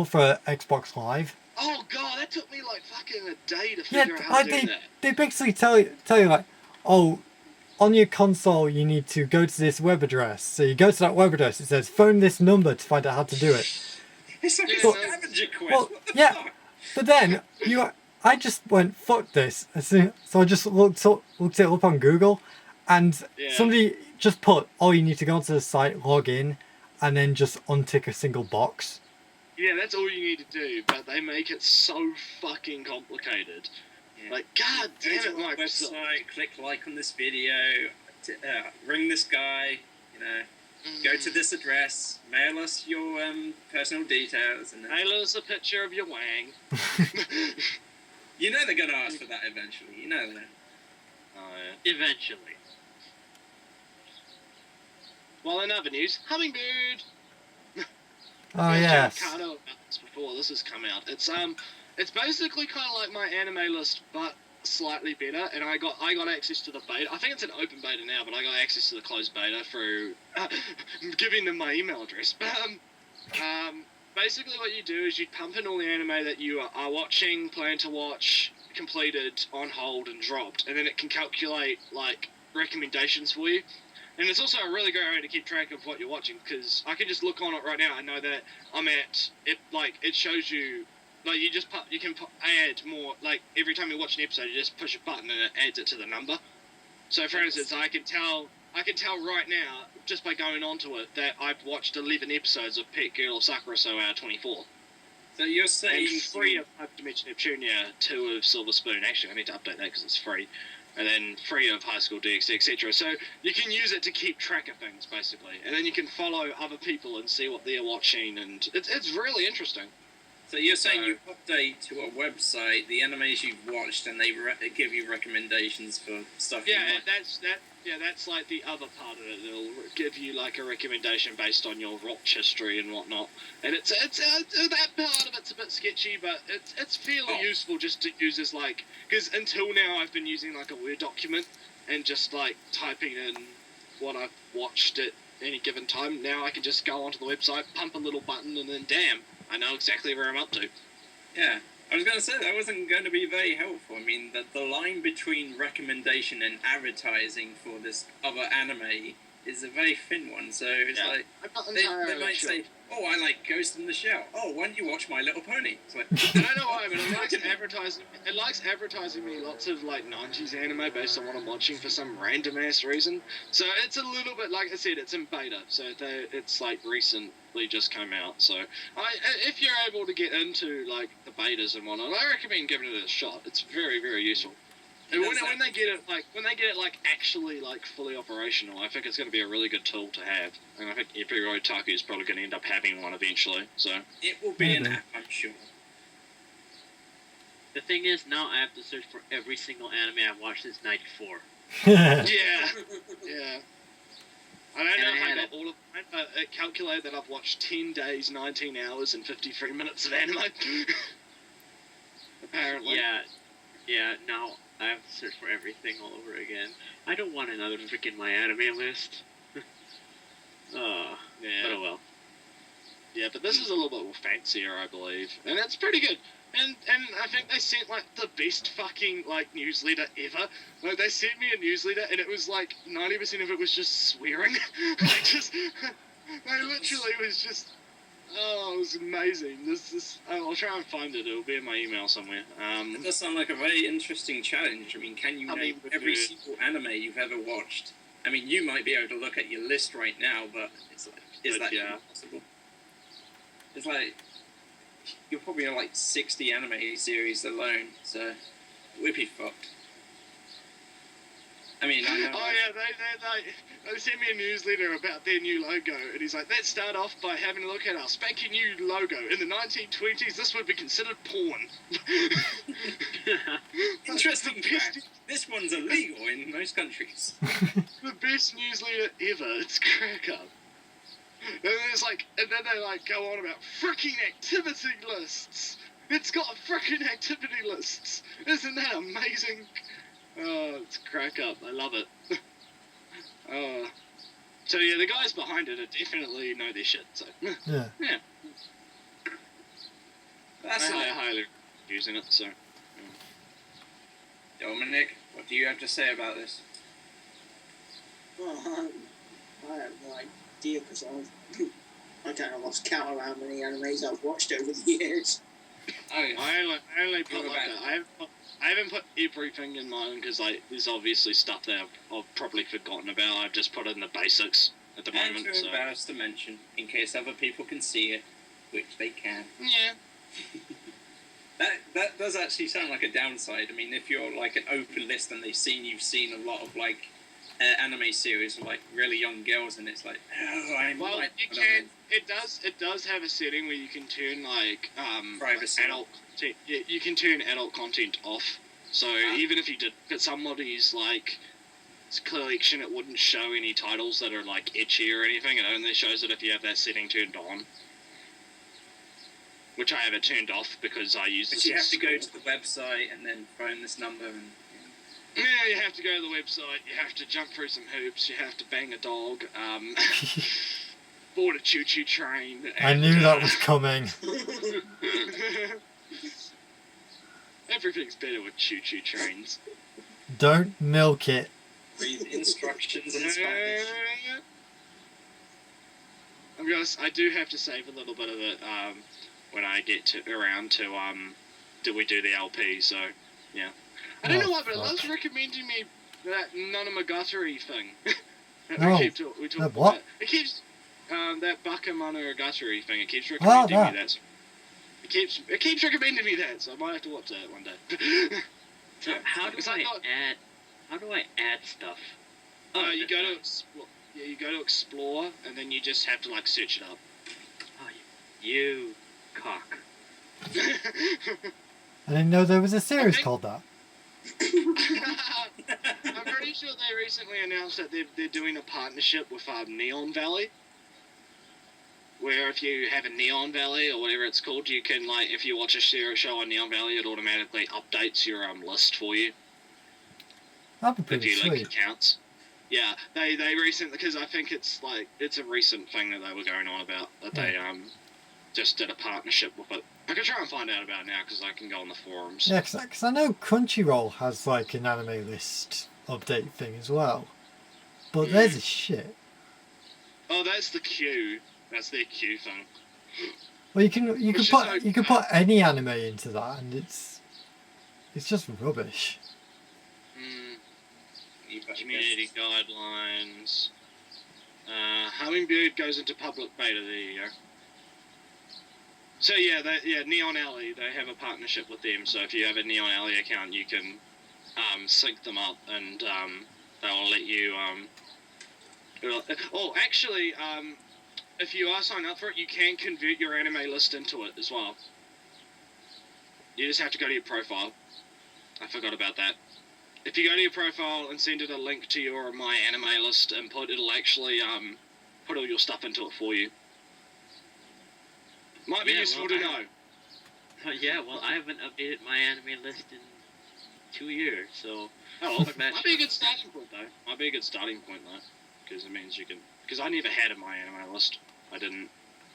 for Xbox Live. Oh god, that took me like fucking a day to figure out how to do that. They basically tell you like, oh, on your console you need to go to this web address. So you go to that web address. It says phone this number to find out how to do it. It's like a But- scavenger quest. Well, What the yeah. fuck? But then I just went fuck this. So I just looked it up on Google, and Yeah. somebody just put, oh, you need to go onto the site, log in, and then just untick a single box. Yeah, that's all you need to do, but they make it so fucking complicated. Yeah. Like, god Go damn to it, our Microsoft. website, click like on this video, ring this guy, go to this address, mail us your personal details, and Mail us a picture of your wang. you know they're gonna ask for that eventually. You know that. Oh, yeah. Eventually. Well, in other news, Hummingbird. Oh I yes. told Karto about this before this has come out. It's basically kind of like my anime list, but slightly better. And I got access to the beta. I think it's an open beta now, but I got access to the closed beta through giving them my email address. But basically, what you do is you pump in all the anime that you are watching, plan to watch, completed, on hold, and dropped, and then it can calculate like recommendations for you. And it's also a really great way to keep track of what you're watching, because I can just look on it right now and know that I'm at it. Like it shows you, like you can add more. Like every time you watch an episode, you just push a button and it adds it to the number. So for instance, I can tell right now just by going onto it that I've watched 11 episodes of Pet Girl Sakura So Hour 24. So you're saying And 3 of Hyper Dimension Neptunia, 2 of Silver Spoon. Actually, I need to update that because it's free. And then 3 of High School DxD, etc. So you can use it to keep track of things, basically. And then you can follow other people and see what they're watching, and it's really interesting. So you're saying you update to a website the animes you've watched, and they give you recommendations for stuff. Yeah, you like. that's like the other part of it. It'll give you like a recommendation based on your watch history and whatnot. And it's that part of it's a bit sketchy, but it's fairly useful just to use as like, because until now I've been using like a Word document and just like typing in what I've watched at any given time. Now I can just go onto the website, pump a little button, and then damn, I know exactly where I'm up to. Yeah, I was going to say that wasn't going to be very helpful. I mean, the line between recommendation and advertising for this other anime is a very thin one. So it's like they might say, "Oh, I like Ghost in the Shell. Oh, why don't you watch My Little Pony?" It's like, I don't know why, but it likes advertising. It likes advertising me lots of like 90s anime based on what I'm watching for some random ass reason. So it's a little bit, like I said, it's in beta, so it's like recently just come out. So if you're able to get into like the betas and whatnot, I recommend giving it a shot. It's very, very useful. And when they get it like actually like fully operational, I think it's going to be a really good tool to have, and I think every otaku is probably going to end up having one eventually. So it will be an app, I'm sure. The thing is, now I have to search for every single anime I've watched since '94. yeah. I don't know if I got all of mine, but it calculated that I've watched 10 days, 19 hours, and 53 minutes of anime. Apparently. Yeah. Now I have to search for everything all over again. I don't want another freaking my anime list. Yeah. But oh well. Yeah, but this is a little bit more fancier, I believe, and it's pretty good. And I think they sent like the best fucking like newsletter ever. Like they sent me a newsletter, and it was like 90% of it was just swearing. Like just, they literally was just. Oh, it was amazing. I'll try and find it. It'll be in my email somewhere. It does sound like a very interesting challenge. I mean, can you name every single anime you've ever watched? I mean, you might be able to look at your list right now, but it's like, is that even possible? It's like, you're probably on like 60 anime series alone, so we'd be fucked. I mean, I know. Oh yeah, they sent me a newsletter about their new logo, and he's like, let's start off by having a look at our spanking new logo. In the 1920s, this would be considered porn. Interesting fact. This one's illegal in most countries. The best newsletter ever. It's crack up. And then they like go on about fricking activity lists. It's got fricking activity lists. Isn't that amazing? Oh, it's crack up. I love it. So yeah, the guys behind it definitely know their shit. So Yeah. That's I highly using it. So Dominic, what do you have to say about this? Well, I have no idea because I kind of lost count of how many animes I've watched over the years. I only put I haven't put everything in mine because like there's obviously stuff that I've probably forgotten about. I've just put in the basics at the moment. And too embarrassed to mention, in case other people can see it, which they can. Yeah. That does actually sound like a downside. I mean, if you're like an open list and you've seen a lot of like anime series with like really young girls, and it's like, oh, I'm well, right. you can. It does have a setting where you can turn like privacy. adult content. You can turn adult content off. So even if you did get somebody's like collection, it wouldn't show any titles that are like itchy or anything. It only shows it if you have that setting turned on. Which I have it turned off because I use this. But you have to go to the website and then phone this number and. Yeah, you have to go to the website, you have to jump through some hoops, you have to bang a dog, board a choo-choo train. I knew that was coming. Everything's better with choo-choo trains. Don't milk it. Read instructions in Spanish. I'm honest, I do have to save a little bit of it when I get around to do we do the LP, so yeah. I don't know why, but it loves recommending me that Nanamogatari thing. we talked what? about. It keeps that Bakemonogatari thing. It keeps recommending me that. It keeps recommending me that, so I might have to watch that one day. So how do I add stuff? You go to explore. Yeah, you go to explore, and then you just have to like search it up. Oh, you cock. I didn't know there was a series called that. I'm pretty sure they recently announced that they're doing a partnership with Neon Valley, where if you have a Neon Valley or whatever it's called, you can like if you watch a show on Neon Valley, it automatically updates your list for you. That'd be pretty if you link sweet. accounts. Yeah, they recently, because I think it's a recent thing that they were going on about that they just did a partnership with it. I can try and find out about it now because I can go on the forums. Yeah, because I know Crunchyroll has like an anime list update thing as well, but theirs is shit. Oh, that's the queue. That's their queue thing. Well, you can put any anime into that, and it's just rubbish. Community guidelines. Hummingbird goes into public beta. There you go. So yeah, Neon Alley. They have a partnership with them. So if you have a Neon Alley account, you can sync them up, and they will let you. Actually, if you are signed up for it, you can convert your anime list into it as well. You just have to go to your profile. I forgot about that. If you go to your profile and send it a link to your My Anime List input, it'll actually put all your stuff into it for you. Might be useful to know. Yeah, well, I haven't updated my anime list in 2 years, so... Oh, might be a good starting point, though. Because it means you can... Because I never had a My Anime List. I didn't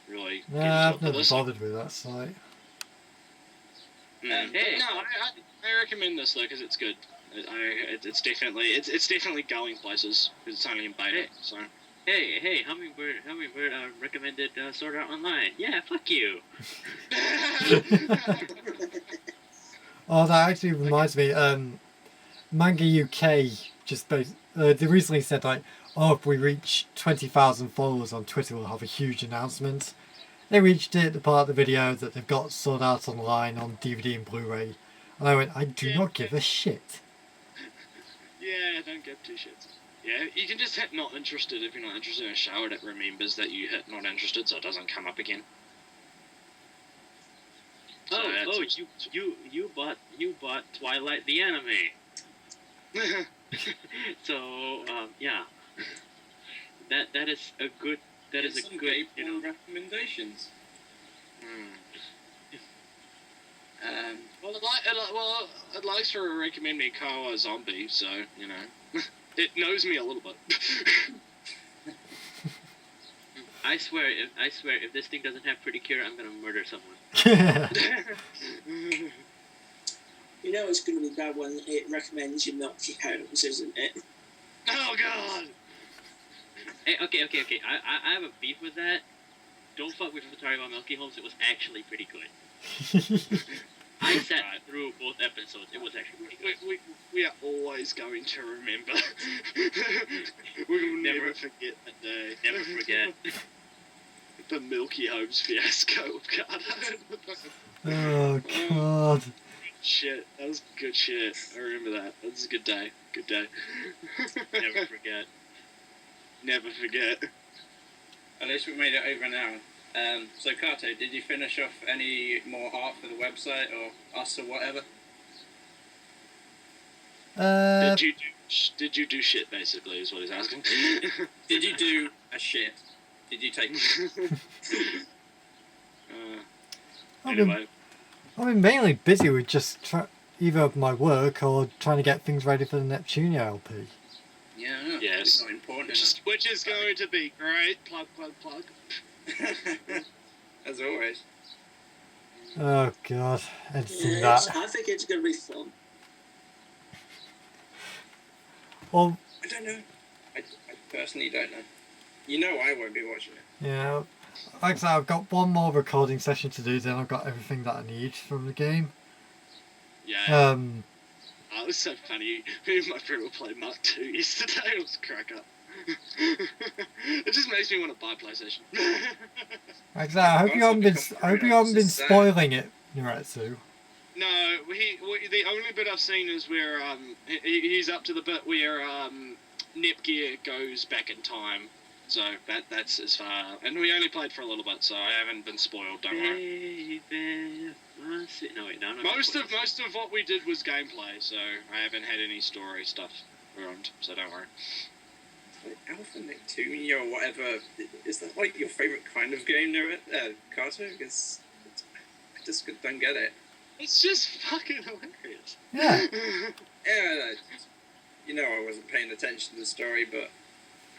really... Yeah, I've never bothered with that site. Hey. No, I recommend this, though, because it's good. It's definitely going places because it's only in beta. So hey, Hummingbird recommended Sword Art Online. Yeah, fuck you. Oh, that actually reminds me. Manga UK they recently said like, oh, if we reach 20,000 followers on Twitter, we'll have a huge announcement. They reached it, the part of the video that they've got Sword Art Online on DVD and Blu-ray, and I went, I do not give a shit. Yeah, don't give two shits. Yeah, you can just hit not interested if you're not interested in a show, and it remembers that you hit not interested, so it doesn't come up again. So you bought Twilight the anime. So yeah, that is a good recommendations. It likes to recommend me Kawa Zombie, so you know, it knows me a little bit. I swear, if this thing doesn't have Pretty Cure, I'm gonna murder someone. You know it's going to be bad when it recommends you Milky Homes, isn't it? Oh God! Hey, okay. I have a beef with that. Don't fuck with Futari about Milky Homes. It was actually pretty good. I sat through both episodes. It was actually pretty good. We are always going to remember. We will never forget that day. Never forget. The Milky Homes fiasco of Karto. Oh God. Shit, that was good shit. I remember that. That was a good day. Good day. Never forget. Never forget. At least we made it over now. So Karto, did you finish off any more art for the website or us or whatever? Did you do shit? Basically, is what he's asking. Did you do a shit? Did you take? Anyway, I've been mainly busy with just either my work or trying to get things ready for the Neptunia LP. Yeah. Yes. It's not important which is going to be great. Plug. enough. As always. Oh god, editing Yeah, that. I think it's going to be fun. Well, I don't know. I personally don't know. You know I won't be watching it. yeah, like I said, I've got one more recording session to do, then I've got everything that I need from the game. Yeah. Oh, it was so funny. Me and my friend were playing Mark 2 yesterday. It was a crack up. It just makes me want to buy PlayStation. Like I said, I hope you haven't been spoiling it, Nretsew. No, the only bit I've seen is where he's up to the bit where Netgear goes back in time. So that's as far, and we only played for a little bit, so I haven't been spoiled. Don't worry. No, wait, no, I'm not Most of what we did was gameplay, so I haven't had any story stuff around. So don't worry. Alpha Neptunia or whatever, is that like your favourite kind of game, Karto? Because I just don't get it. It's just fucking hilarious. Yeah. Yeah, you know I wasn't paying attention to the story, but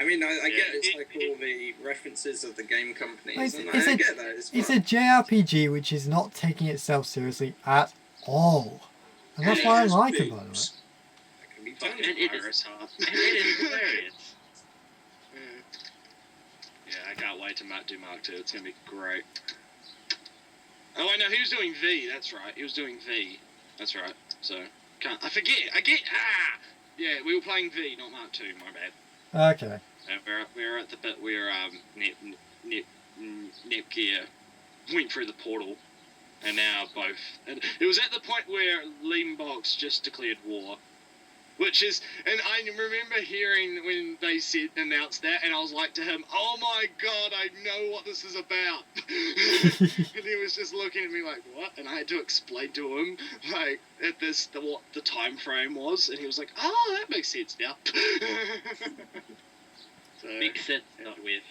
I mean, I get it's like all the references of the game companies, and I get that. It's a JRPG which is not taking itself seriously at all. And that's what I like about it. That can be done. And it is hilarious. Yeah, I can't wait to do Mark 2. It's going to be great. Oh, wait, no, he was doing V. That's right. He was doing V. That's right. So, I forget. Yeah, we were playing V, not Mark 2. My bad. Okay. We're at the bit where Netgear went through the portal, and now both. And it was at the point where Limbox just declared war. Which is, and I remember hearing when they announced that, and I was like to him, "Oh my god, I know what this is about." And he was just looking at me like, "What?" And I had to explain to him, like, what the time frame was, and he was like, "Oh, that makes sense now." So, Makes sense, not with.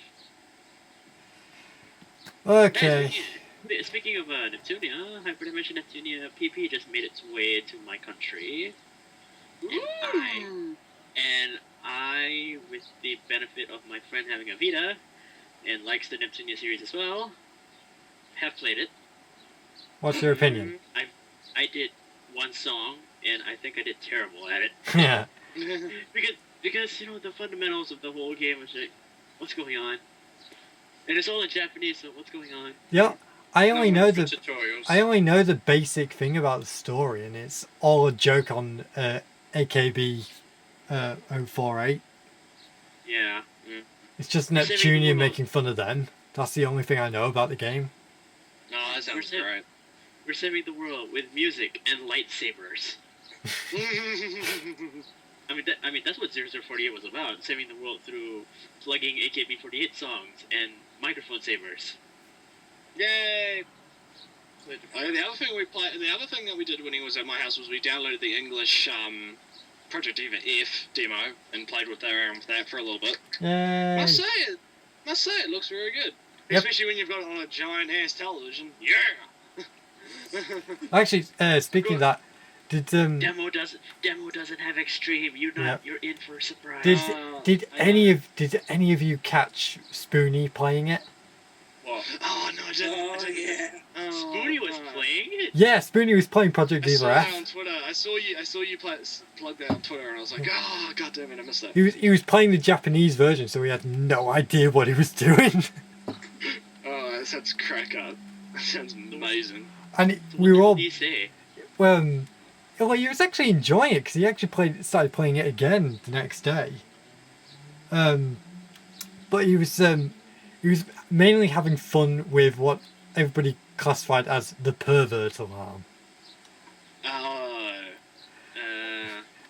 Okay. Speaking of Neptunia, I forgot to mention Neptunia PP just made its way to my country. And I, with the benefit of my friend having a Vita, and likes the Neptunia series as well, have played it. What's your opinion? I did one song, and I think I did terrible at it. Yeah. Because you know, the fundamentals of the whole game was like, what's going on? And it's all in Japanese, so what's going on? Yeah. I only know tutorials. the basic thing about the story, and it's all a joke on AKB 048. Yeah. It's just Neptunia making fun of them. That's the only thing I know about the game. No, that sounds great. We're saving the world with music and lightsabers. I mean that's what 0048 was about, saving the world through plugging AKB48 songs and microphone savers. Yay! The other thing that we did when he was at my house was we downloaded the English Project Diva F demo and played with that for a little bit. Yay! Must say it looks very good. Yep. Especially when you've got it on a giant ass television. Yeah. Actually, speaking of that, Demo doesn't have extreme. You're in for a surprise. did any of you catch Spoonie playing it? What? Oh no, I didn't. Yeah. Oh, Spoonie was playing it. Yeah, Spoonie was playing Project I saw Diva that F. on Twitter. I saw you plug that on Twitter, and I was like, oh god damn it, I missed that. He was playing the Japanese version, so we had no idea what he was doing. Oh, that sounds crack up. That sounds amazing. And So we were all what did he say? well, he was actually enjoying it because he actually started playing it again the next day. But he was mainly having fun with what everybody classified as the pervert alarm.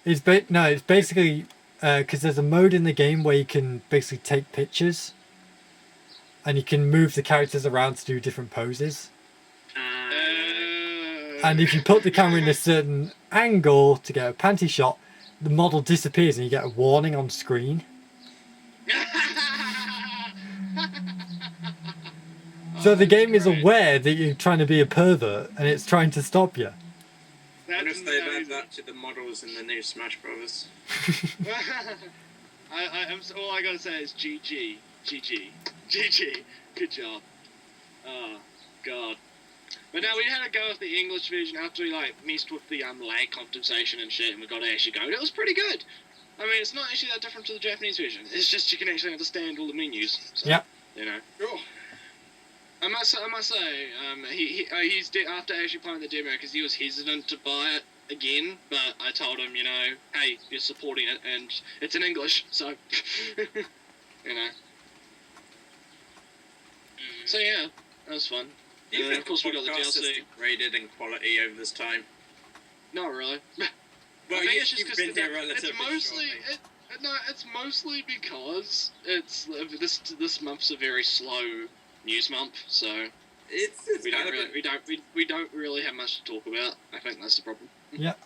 It's basically because there's a mode in the game where you can basically take pictures, and you can move the characters around to do different poses. And if you put the camera in a certain angle to get a panty shot, the model disappears and you get a warning on screen. So the game is great. aware that you're trying to be a pervert and it's trying to stop you. What That's if they've added amazing. that to the models in the new Smash Brothers? All I gotta say is GG. Good job. Oh, God. But no, we had to go with the English version after we messed with the lag compensation and shit, and we got to actually go. And it was pretty good. I mean, it's not actually that different to the Japanese version. It's just you can actually understand all the menus. So, Yep. You know. Oh. I must say, he's after actually playing the demo because he was hesitant to buy it again, but I told him, hey, you're supporting it, and it's in English, so So yeah, that was fun. Do you think of course we got the podcast has DLC. degraded in quality over this time? Not really. Well, I think you, it's just you've 'cause been here it's relatively mostly shortly. it's mostly because this month's a very slow news month, so It's we kind don't of really we don't really have much to talk about. I think that's the problem. Yep.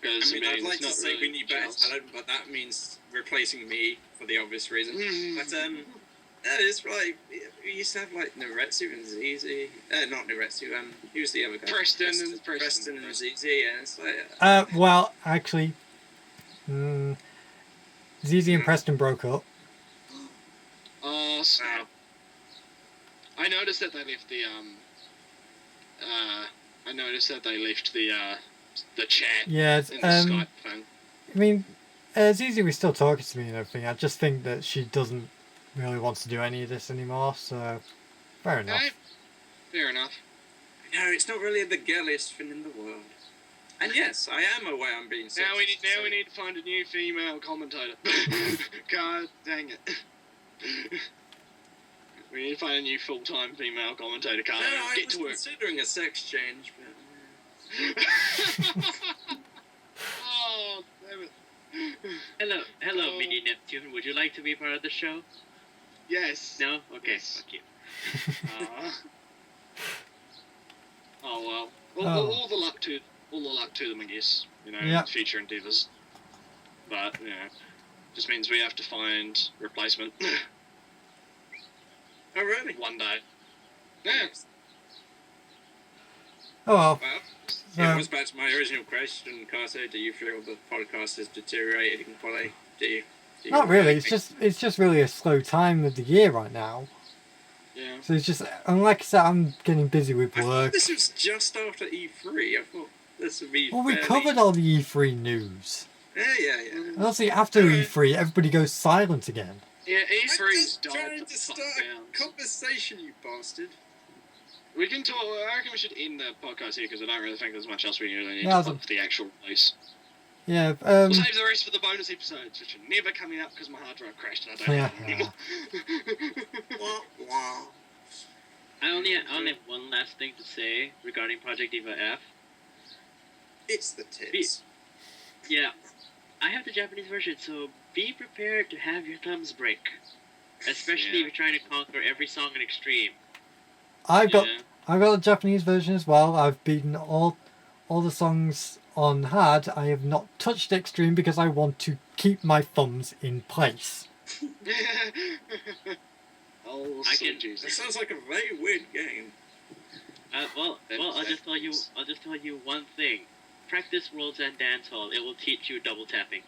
Because I mean, I'd like it's to not say really we need better else. talent, but that means replacing me for the obvious reason. Mm. But it's like we used to have Nretsew and ZZ. Not Nretsew. Who's the other guy? Preston and ZZ, and it's like. Well, actually, ZZ and Preston broke up. Oh, snap. I noticed that they left the the chat Yeah, in the Skype thing. I mean, ZZ was still talking to me and everything. I just think that she doesn't really want to do any of this anymore, so fair enough. Okay. Fair enough. No, it's not really the girliest thing in the world. And yes, I am aware I'm being sexist. Now we need to find a new female commentator. God dang it. We need to find a new full-time female commentator. No, I Get was to work. considering a sex change, but... Oh, damn it. Hello, Oh. Mini Neptune. Would you like to be part of the show? Yes. No? Okay, Yes. fuck you. Oh well. All the luck to them, I guess. Yeah. Future endeavors. But just means we have to find replacement Oh, really? one day. Yeah. Oh well. Well, it was back to my original question, Karto. Do you feel the podcast has deteriorated in quality? Do you Not really. It's just really a slow time of the year right now. Yeah. So it's just, and like I said, I'm getting busy with I thought work. this was just after E3. I thought this would be. Well, we fairly- covered all the E3 news. Yeah. And obviously, after E3, everybody goes silent again. Yeah, I'm E3's just died trying the to fuck start down. a conversation, you bastard. We can talk. I reckon we should end the podcast here because I don't really think there's much else we really need Yeah, to talk for the actual release. Yeah. We'll save the rest for the bonus episodes, which are never coming up because my hard drive crashed and I don't have it anymore. Wah, wah. I only have one last thing to say regarding Project Diva F. It's the tits. Yeah, I have the Japanese version, so be prepared to have your thumbs break. Especially if you're trying to conquer every song in Extreme. I've got the Japanese version as well. I've beaten all the songs on hard. I have not touched Extreme because I want to keep my thumbs in place. Oh, I sweet can- Jesus. That sounds like a very weird game. Well, I'll just tell you one thing. Practice Worlds and Dance Hall. It will teach you double tapping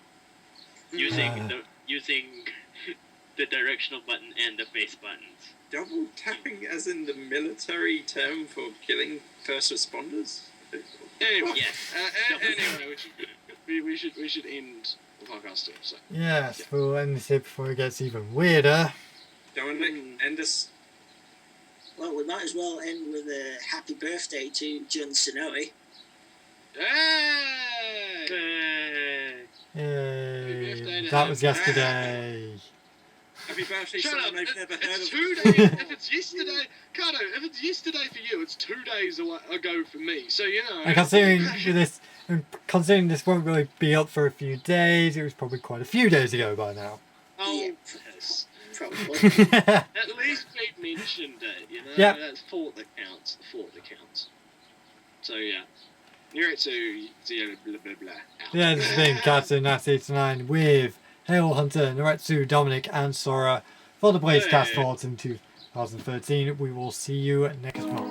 using the directional button and the face buttons. Double tapping as in the military term for killing first responders? Anyway, Yes. Anyway, we should end the podcast here. So. Yes, we'll end this here before it gets even weirder. Dominic, end us. Well, we might as well end with a happy birthday to Jun Sonoe. Hey! Yay! birthday to That him. was yesterday. Happy birthday, Shut someone up! I've never heard It's of. 2 days. If it's yesterday, Karto, if it's yesterday for you, it's 2 days ago for me. So And considering this won't really be up for a few days, it was probably quite a few days ago by now. Oh, Yeah. piss. Probably. At least we mentioned it, Yep. That's thought that counts. The thought that counts. So yeah. Nretsew, blah blah blah. Out. Yeah, this has been Karto 1989 with Hail Hunter, Nretsew, Dominic, and Sora for the BlazeCast Hey. for autumn 2013. We will see you next month.